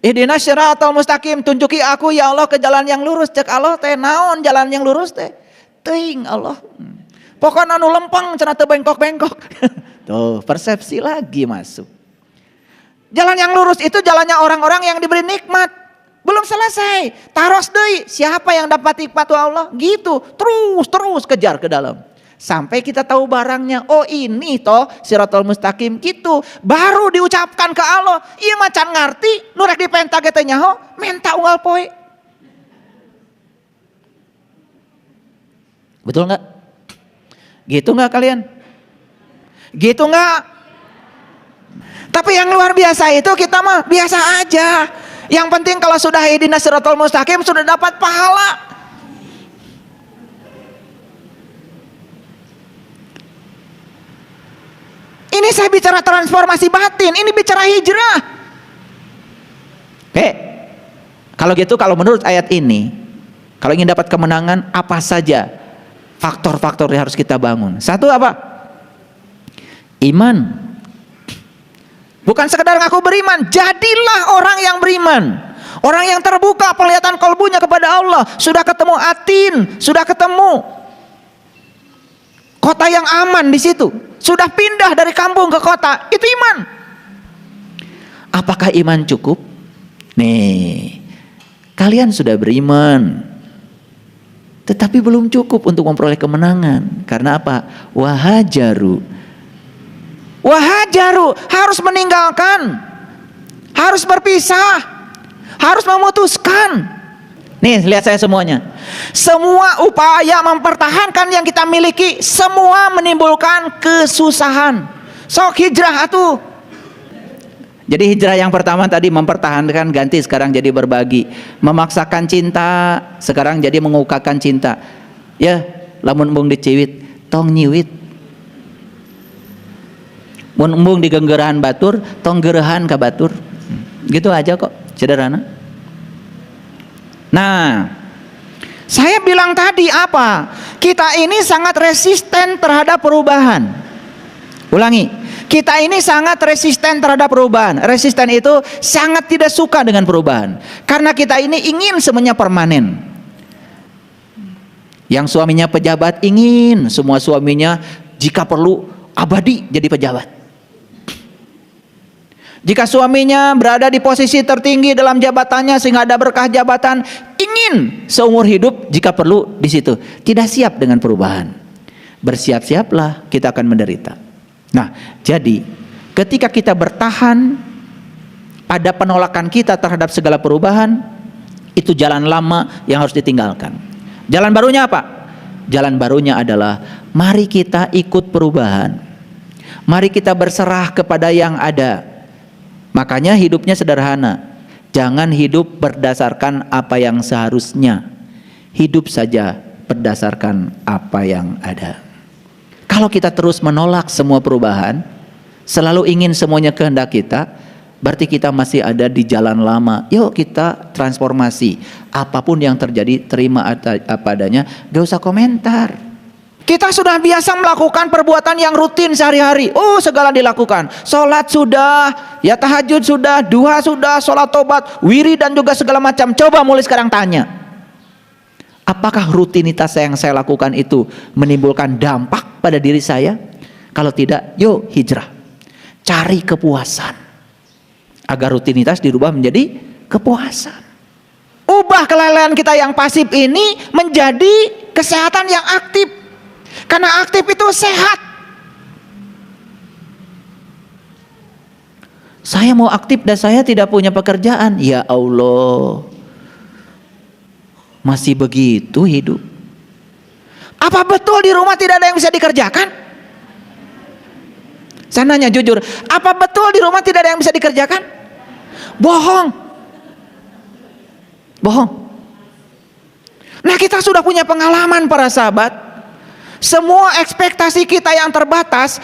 Ihdinas syiratal mustaqim. Tunjuki aku ya Allah ke jalan yang lurus. Cek Allah teh naon jalan yang lurus teh? Teuing Allah. Pokoknya anu lempeng cenah teu bengkok-bengkok. Tuh, persepsi lagi masuk. Jalan yang lurus itu jalannya orang-orang yang diberi nikmat. Belum selesai, taros deui, siapa yang dapat nikmat Allah? Gitu, terus kejar ke dalam. Sampai kita tahu barangnya, oh ini toh siratal mustaqim gitu. Baru diucapkan ke Allah, ieu macan ngarti, nu rek dipenta ge teh nyaho, menta unggal poe. Betul enggak? Gitu enggak kalian? Gitu enggak? Tapi yang luar biasa itu kita mah biasa aja. Yang penting kalau sudah ihdinas siratal mustaqim sudah dapat pahala. Ini saya bicara transformasi batin, ini bicara hijrah. Oke. Kalau gitu, kalau menurut ayat ini, kalau ingin dapat kemenangan, apa saja faktor-faktor yang harus kita bangun? Satu apa? Iman. Bukan sekedar ngaku beriman, jadilah orang yang beriman. Orang yang terbuka penglihatan kalbunya kepada Allah. Sudah ketemu atin, sudah ketemu kota yang aman di situ. Sudah pindah dari kampung ke kota, itu iman. Apakah iman cukup? Nih, kalian sudah beriman, tetapi belum cukup untuk memperoleh kemenangan. Karena apa? Wahajaru. Wahajaru, harus meninggalkan, harus berpisah, harus memutuskan. Nih, lihat saya semuanya. Semua upaya mempertahankan yang kita miliki, semua menimbulkan kesusahan. Sok hijrah atuh. Jadi hijrah yang pertama tadi mempertahankan, ganti sekarang jadi berbagi. Memaksakan cinta, sekarang jadi mengukakan cinta. Ya, lamun embung diciwit, tong nyiwit. Mun embung digenggerahan batur, tong geurahan ka batur. Gitu aja kok, sederhana. Nah, saya bilang tadi apa? kita ini sangat resisten terhadap perubahan. Ulangi, kita ini sangat resisten terhadap perubahan. Resisten itu sangat tidak suka dengan perubahan, karena kita ini ingin semuanya permanen. Yang suaminya pejabat ingin semua suaminya jika perlu abadi jadi pejabat. Jika suaminya berada di posisi tertinggi dalam jabatannya sehingga ada berkah jabatan, ingin seumur hidup jika perlu di situ. Tidak siap dengan perubahan. Bersiap-siaplah, kita akan menderita. Nah, jadi ketika kita bertahan pada penolakan kita terhadap segala perubahan, itu jalan lama yang harus ditinggalkan. Jalan barunya apa? Jalan barunya adalah mari kita ikut perubahan. Mari kita berserah kepada yang ada. Makanya hidupnya sederhana. Jangan hidup berdasarkan apa yang seharusnya. Hidup saja berdasarkan apa yang ada. Kalau kita terus menolak semua perubahan, selalu ingin semuanya kehendak kita, berarti kita masih ada di jalan lama. Yuk kita transformasi. Apapun yang terjadi, terima apa adanya, gak usah komentar. Kita sudah biasa melakukan perbuatan yang rutin sehari-hari. Oh, segala dilakukan. Sholat sudah, ya tahajud sudah, duha sudah, sholat tobat, wiri dan juga segala macam. Coba mulai sekarang tanya, apakah rutinitas yang saya lakukan itu menimbulkan dampak pada diri saya? Kalau tidak, yuk hijrah. Cari kepuasan. Agar rutinitas dirubah menjadi kepuasan. Ubah kelalaian kita yang pasif ini menjadi kesehatan yang aktif. Karena aktif itu sehat. Saya mau aktif dan saya tidak punya pekerjaan. Ya Allah, masih begitu hidup. Apa betul di rumah tidak ada yang bisa dikerjakan? Saya nanya jujur, apa betul di rumah tidak ada yang bisa dikerjakan? Bohong. Bohong. Nah, kita sudah punya pengalaman para sahabat. Semua ekspektasi kita yang terbatas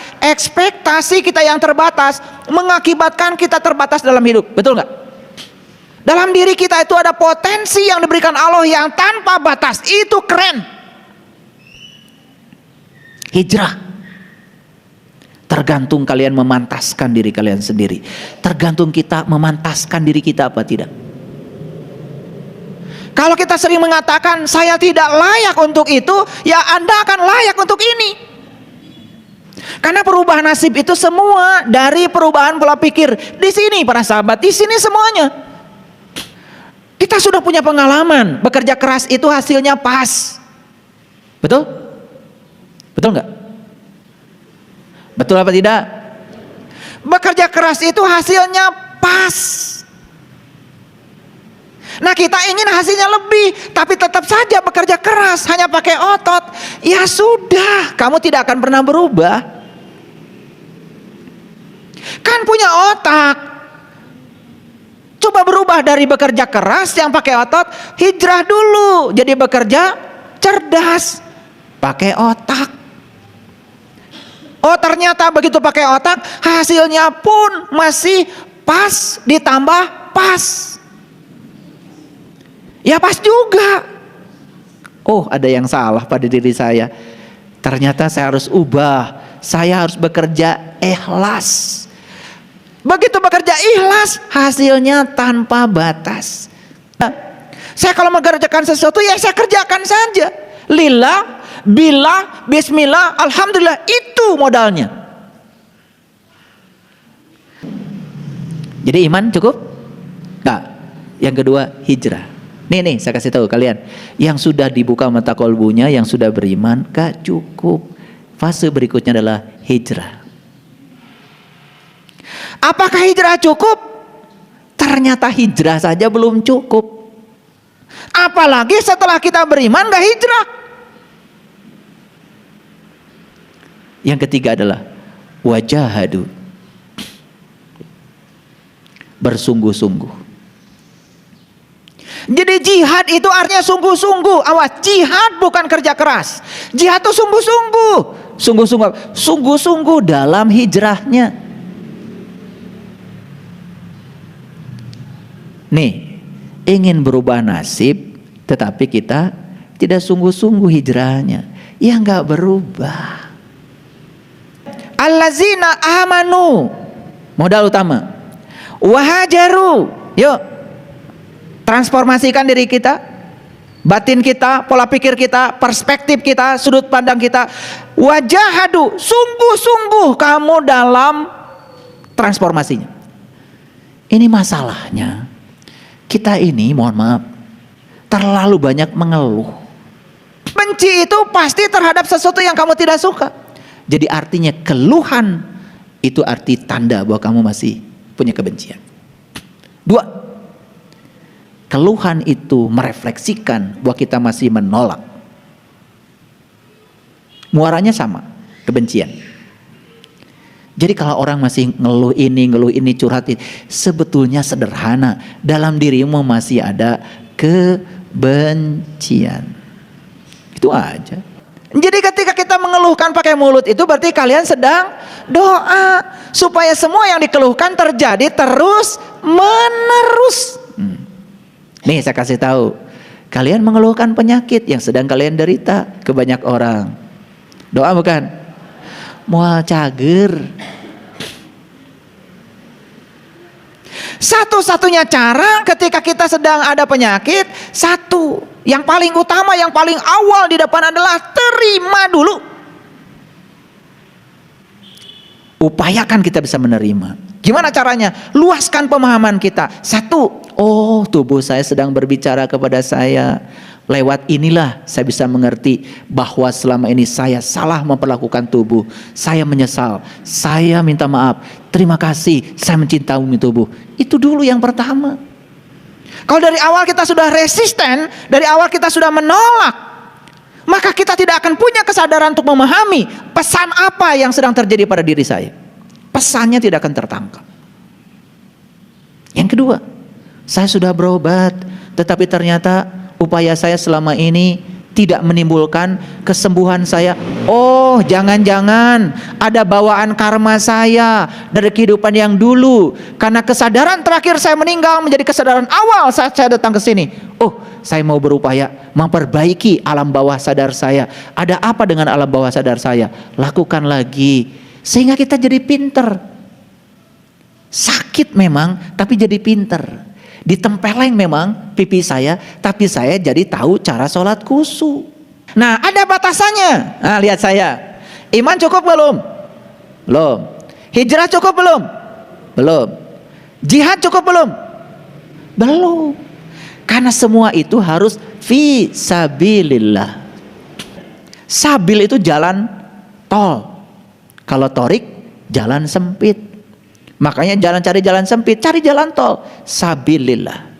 mengakibatkan kita terbatas dalam hidup. Betul nggak? Dalam diri kita itu ada potensi yang diberikan Allah yang tanpa batas. Itu keren. Hijrah. Tergantung kalian memantaskan diri kalian sendiri. Tergantung kita memantaskan diri kita apa tidak. Kalau kita sering mengatakan saya tidak layak untuk itu, ya Anda akan layak untuk ini. Karena perubahan nasib itu semua dari perubahan pola pikir. Di sini para sahabat, di sini semuanya. Kita sudah punya pengalaman, bekerja keras itu hasilnya pas. Betul? Betul nggak? Betul apa tidak? Bekerja keras itu hasilnya pas. Nah, kita ingin hasilnya lebih, tapi tetap saja bekerja keras, hanya pakai otot. Ya sudah, kamu tidak akan pernah berubah. Kan punya otak. Coba berubah dari bekerja keras yang pakai otot, hijrah dulu. Jadi bekerja cerdas, pakai otak. Oh, ternyata begitu pakai otak, hasilnya pun masih pas ditambah pas. Ya pas juga. Oh, ada yang salah pada diri saya. Ternyata saya harus ubah. Saya harus bekerja ikhlas. Begitu bekerja ikhlas, hasilnya tanpa batas. Nah, saya kalau mengerjakan sesuatu, ya saya kerjakan saja. Lillah, billah, bismillah, alhamdulillah, itu modalnya. Jadi iman cukup? Nah, yang kedua hijrah. Nih, saya kasih tahu kalian, yang sudah dibuka mata kolbunya, yang sudah beriman, gak cukup. Fase berikutnya adalah hijrah. Apakah hijrah cukup? Ternyata hijrah saja belum cukup. Apalagi setelah kita beriman gak hijrah. Yang ketiga adalah wajahadu, bersungguh-sungguh. Jadi jihad itu artinya sungguh-sungguh. Awas, jihad bukan kerja keras. Jihad itu sungguh-sungguh. Sungguh-sungguh dalam hijrahnya. Nih, ingin berubah nasib, tetapi kita tidak sungguh-sungguh hijrahnya. yang nggak berubah. Allazina amanu, modal utama. Wahajaru, yuk transformasikan diri kita, batin kita, pola pikir kita, perspektif kita, sudut pandang kita. Wajahadu, sungguh-sungguh kamu dalam transformasinya. Ini masalahnya, kita ini mohon maaf terlalu banyak mengeluh. Benci itu pasti terhadap sesuatu yang kamu tidak suka. Jadi artinya keluhan itu arti tanda bahwa kamu masih punya kebencian. 2, keluhan itu merefleksikan bahwa kita masih menolak. Muaranya sama, kebencian. Jadi kalau orang masih ngeluh ini, curhat ini, sebetulnya sederhana. Dalam dirimu masih ada kebencian. Itu aja. Jadi ketika kita mengeluhkan pakai mulut itu berarti kalian sedang doa supaya semua yang dikeluhkan terjadi terus menerus. Nih saya kasih tahu, kalian mengeluhkan penyakit yang sedang kalian derita ke banyak orang. Doa bukan? Moal cager. Satu-satunya cara ketika kita sedang ada penyakit, satu, yang paling utama, yang paling awal di depan adalah terima dulu. Upayakan kita bisa menerima. Gimana caranya? Luaskan pemahaman kita. Satu, oh tubuh saya sedang berbicara kepada saya. Lewat inilah saya bisa mengerti bahwa selama ini saya salah memperlakukan tubuh. Saya menyesal, saya minta maaf, terima kasih, saya mencintaimu tubuh. Itu dulu yang pertama. Kalau dari awal kita sudah resisten, dari awal kita sudah menolak, maka kita tidak akan punya kesadaran untuk memahami pesan apa yang sedang terjadi pada diri saya. Pesannya tidak akan tertangkap. Yang kedua, saya sudah berobat, tetapi ternyata upaya saya selama ini tidak menimbulkan kesembuhan saya. Oh, jangan-jangan ada bawaan karma saya dari kehidupan yang dulu. Karena kesadaran terakhir saya meninggal menjadi kesadaran awal saat saya datang ke sini. Oh, saya mau berupaya memperbaiki alam bawah sadar saya. Ada apa dengan alam bawah sadar saya? Lakukan lagi sehingga kita jadi pinter. Sakit memang, tapi jadi pinter. Ditempeleng memang pipi saya, tapi saya jadi tahu cara sholat khusyuk. Nah, ada batasannya. Nah, lihat saya. Iman cukup belum? Belum. Hijrah cukup belum? Belum. Jihad cukup belum? Belum. Karena semua itu harus fi sabilillah. Sabil itu jalan tol. Kalau torik, jalan sempit. Makanya jangan cari jalan sempit, cari jalan tol. Sabilillah.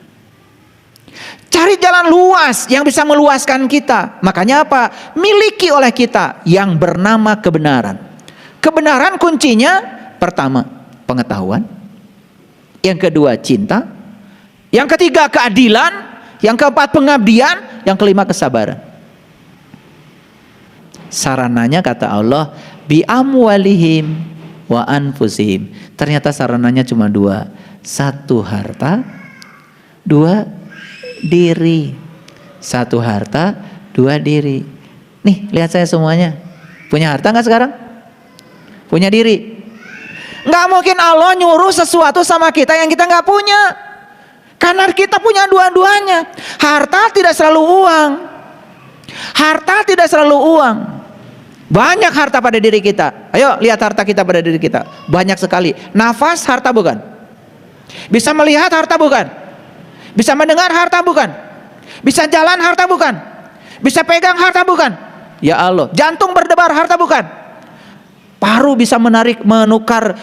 Cari jalan luas yang bisa meluaskan kita. Makanya apa? Miliki oleh kita yang bernama kebenaran. Kebenaran kuncinya pertama, pengetahuan. Yang kedua, cinta. Yang ketiga, keadilan. Yang keempat, pengabdian. Yang kelima, kesabaran. Sarananya kata Allah, bi amwalihim wa anfusihim. Ternyata sarananya cuma 2. 1 harta, 2 diri. 1 harta, 2 diri. Nih lihat saya semuanya. Punya harta gak sekarang? Punya diri? Gak mungkin Allah nyuruh sesuatu sama kita yang kita gak punya. Karena kita punya dua-duanya. Harta tidak selalu uang. Harta tidak selalu uang. Banyak harta pada diri kita. Ayo lihat harta kita pada diri kita. Banyak sekali. Nafas harta bukan? Bisa melihat harta bukan? Bisa mendengar harta bukan? Bisa jalan harta bukan? Bisa pegang harta bukan? Ya Allah. Jantung berdebar harta bukan? Paru bisa menukar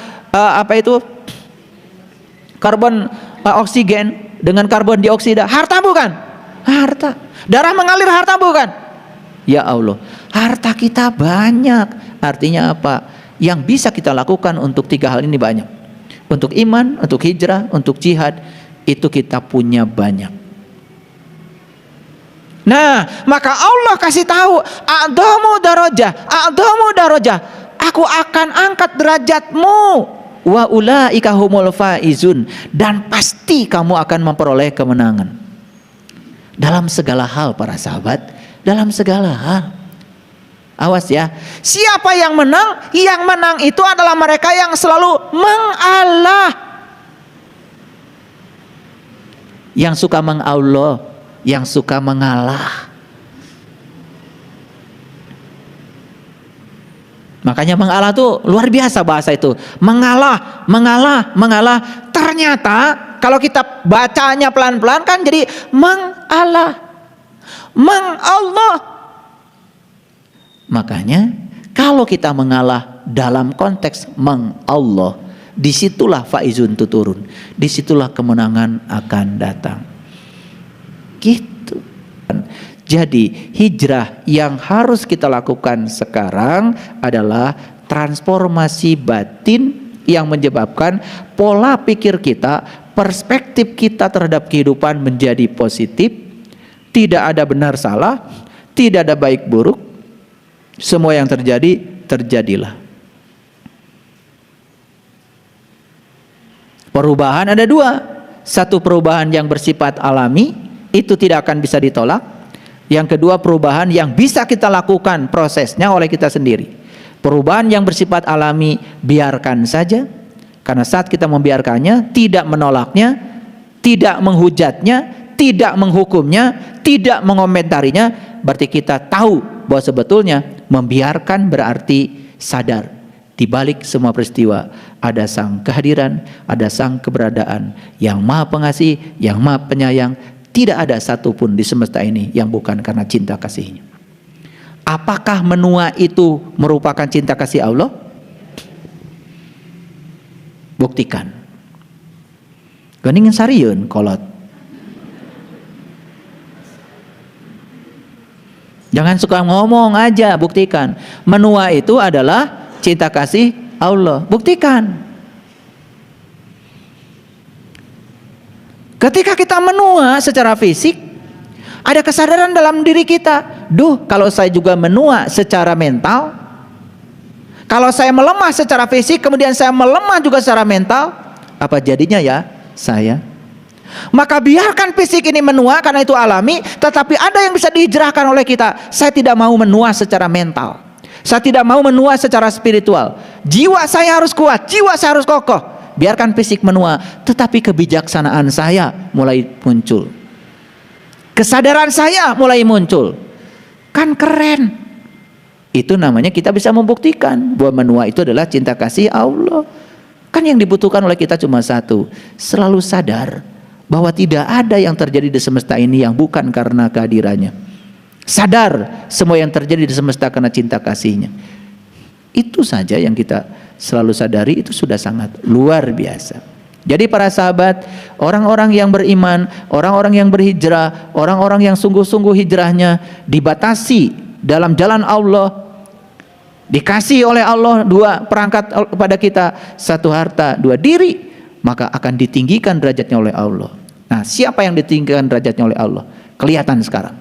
karbon oksigen dengan karbon dioksida. Harta bukan? Harta. Darah mengalir harta bukan? Ya Allah, harta kita banyak. Artinya apa? Yang bisa kita lakukan untuk 3 hal ini banyak. Untuk iman, untuk hijrah, untuk jihad, itu kita punya banyak. Nah, maka Allah kasih tahu, a'dhamu darajah. Aku akan angkat derajatmu. Wa ulaika humul faizun, dan pasti kamu akan memperoleh kemenangan. Dalam segala hal para sahabat, dalam segala hal. Awas ya. Siapa yang menang? Yang menang itu adalah mereka yang selalu mengalah. Yang suka mengallah, yang suka mengalah. Makanya mengalah tuh luar biasa bahasa itu. Mengalah, mengalah, mengalah. Ternyata kalau kita bacanya pelan-pelan kan jadi mengalah, mengallah. Makanya kalau kita mengalah dalam konteks mengallah, disitulah faizun itu turun, disitulah kemenangan akan datang. Gitu. Jadi hijrah yang harus kita lakukan sekarang adalah transformasi batin yang menyebabkan pola pikir kita, perspektif kita terhadap kehidupan menjadi positif. Tidak ada benar salah, tidak ada baik buruk. Semua yang terjadi, terjadilah. Perubahan ada dua. Satu, perubahan yang bersifat alami, itu tidak akan bisa ditolak. Yang kedua, perubahan yang bisa kita lakukan prosesnya oleh kita sendiri. Perubahan yang bersifat alami, biarkan saja. Karena saat kita membiarkannya, tidak menolaknya, tidak menghujatnya, tidak menghukumnya, tidak mengomentarinya, berarti kita tahu bahwa sebetulnya membiarkan berarti sadar di balik semua peristiwa ada sang kehadiran, ada sang keberadaan yang maha pengasih, yang maha penyayang. Tidak ada satupun di semesta ini yang bukan karena cinta kasihnya. Apakah menua itu merupakan cinta kasih Allah? Buktikan. Geningan sarieun kolot. Jangan suka ngomong aja, buktikan. Menua itu adalah cinta kasih Allah. Buktikan. Ketika kita menua secara fisik, ada kesadaran dalam diri kita. Duh, kalau saya juga menua secara mental, kalau saya melemah secara fisik, kemudian saya melemah juga secara mental, apa jadinya ya saya? Maka biarkan fisik ini menua karena itu alami, tetapi ada yang bisa dihijrahkan oleh kita. Saya tidak mau menua secara mental, saya tidak mau menua secara spiritual. Jiwa saya harus kuat, jiwa saya harus kokoh. Biarkan fisik menua, tetapi kebijaksanaan saya mulai muncul, kesadaran saya mulai muncul. Kan keren. Itu namanya kita bisa membuktikan bahwa menua itu adalah cinta kasih Allah. Kan yang dibutuhkan oleh kita cuma satu, selalu sadar bahwa tidak ada yang terjadi di semesta ini yang bukan karena kehadirannya. Sadar semua yang terjadi di semesta karena cinta kasihnya. Itu saja yang kita selalu sadari, itu sudah sangat luar biasa. Jadi para sahabat, orang-orang yang beriman, orang-orang yang berhijrah, orang-orang yang sungguh-sungguh hijrahnya dibatasi dalam jalan Allah, dikasih oleh Allah dua perangkat kepada kita, satu harta, dua diri, maka akan ditinggikan derajatnya oleh Allah. Nah, siapa yang ditinggikan derajatnya oleh Allah? Kelihatan sekarang.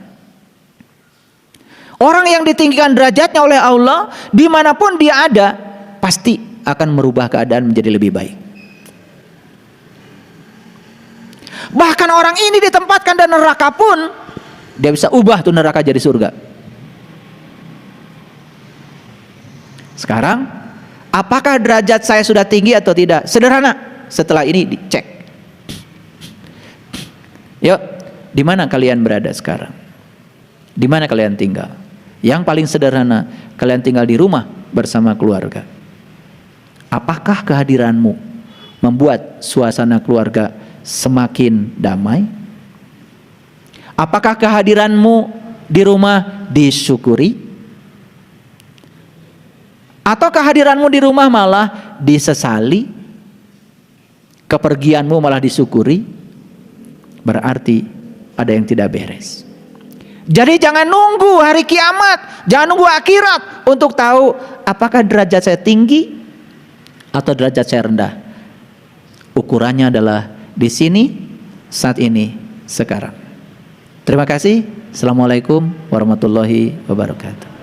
Orang yang ditinggikan derajatnya oleh Allah, dimanapun dia ada, pasti akan merubah keadaan menjadi lebih baik. Bahkan orang ini ditempatkan di neraka pun, dia bisa ubah tuh neraka jadi surga. Sekarang, apakah derajat saya sudah tinggi atau tidak? Sederhana. Setelah ini dicek. Yuk, di mana kalian berada sekarang? Di mana kalian tinggal? Yang paling sederhana, kalian tinggal di rumah bersama keluarga. Apakah kehadiranmu membuat suasana keluarga semakin damai? Apakah kehadiranmu di rumah disyukuri? Atau kehadiranmu di rumah malah disesali? Kepergianmu malah disyukuri? Berarti ada yang tidak beres. Jadi jangan nunggu hari kiamat, jangan nunggu akhirat untuk tahu apakah derajat saya tinggi atau derajat saya rendah. Ukurannya adalah di sini, saat ini, sekarang. Terima kasih. Assalamualaikum warahmatullahi wabarakatuh.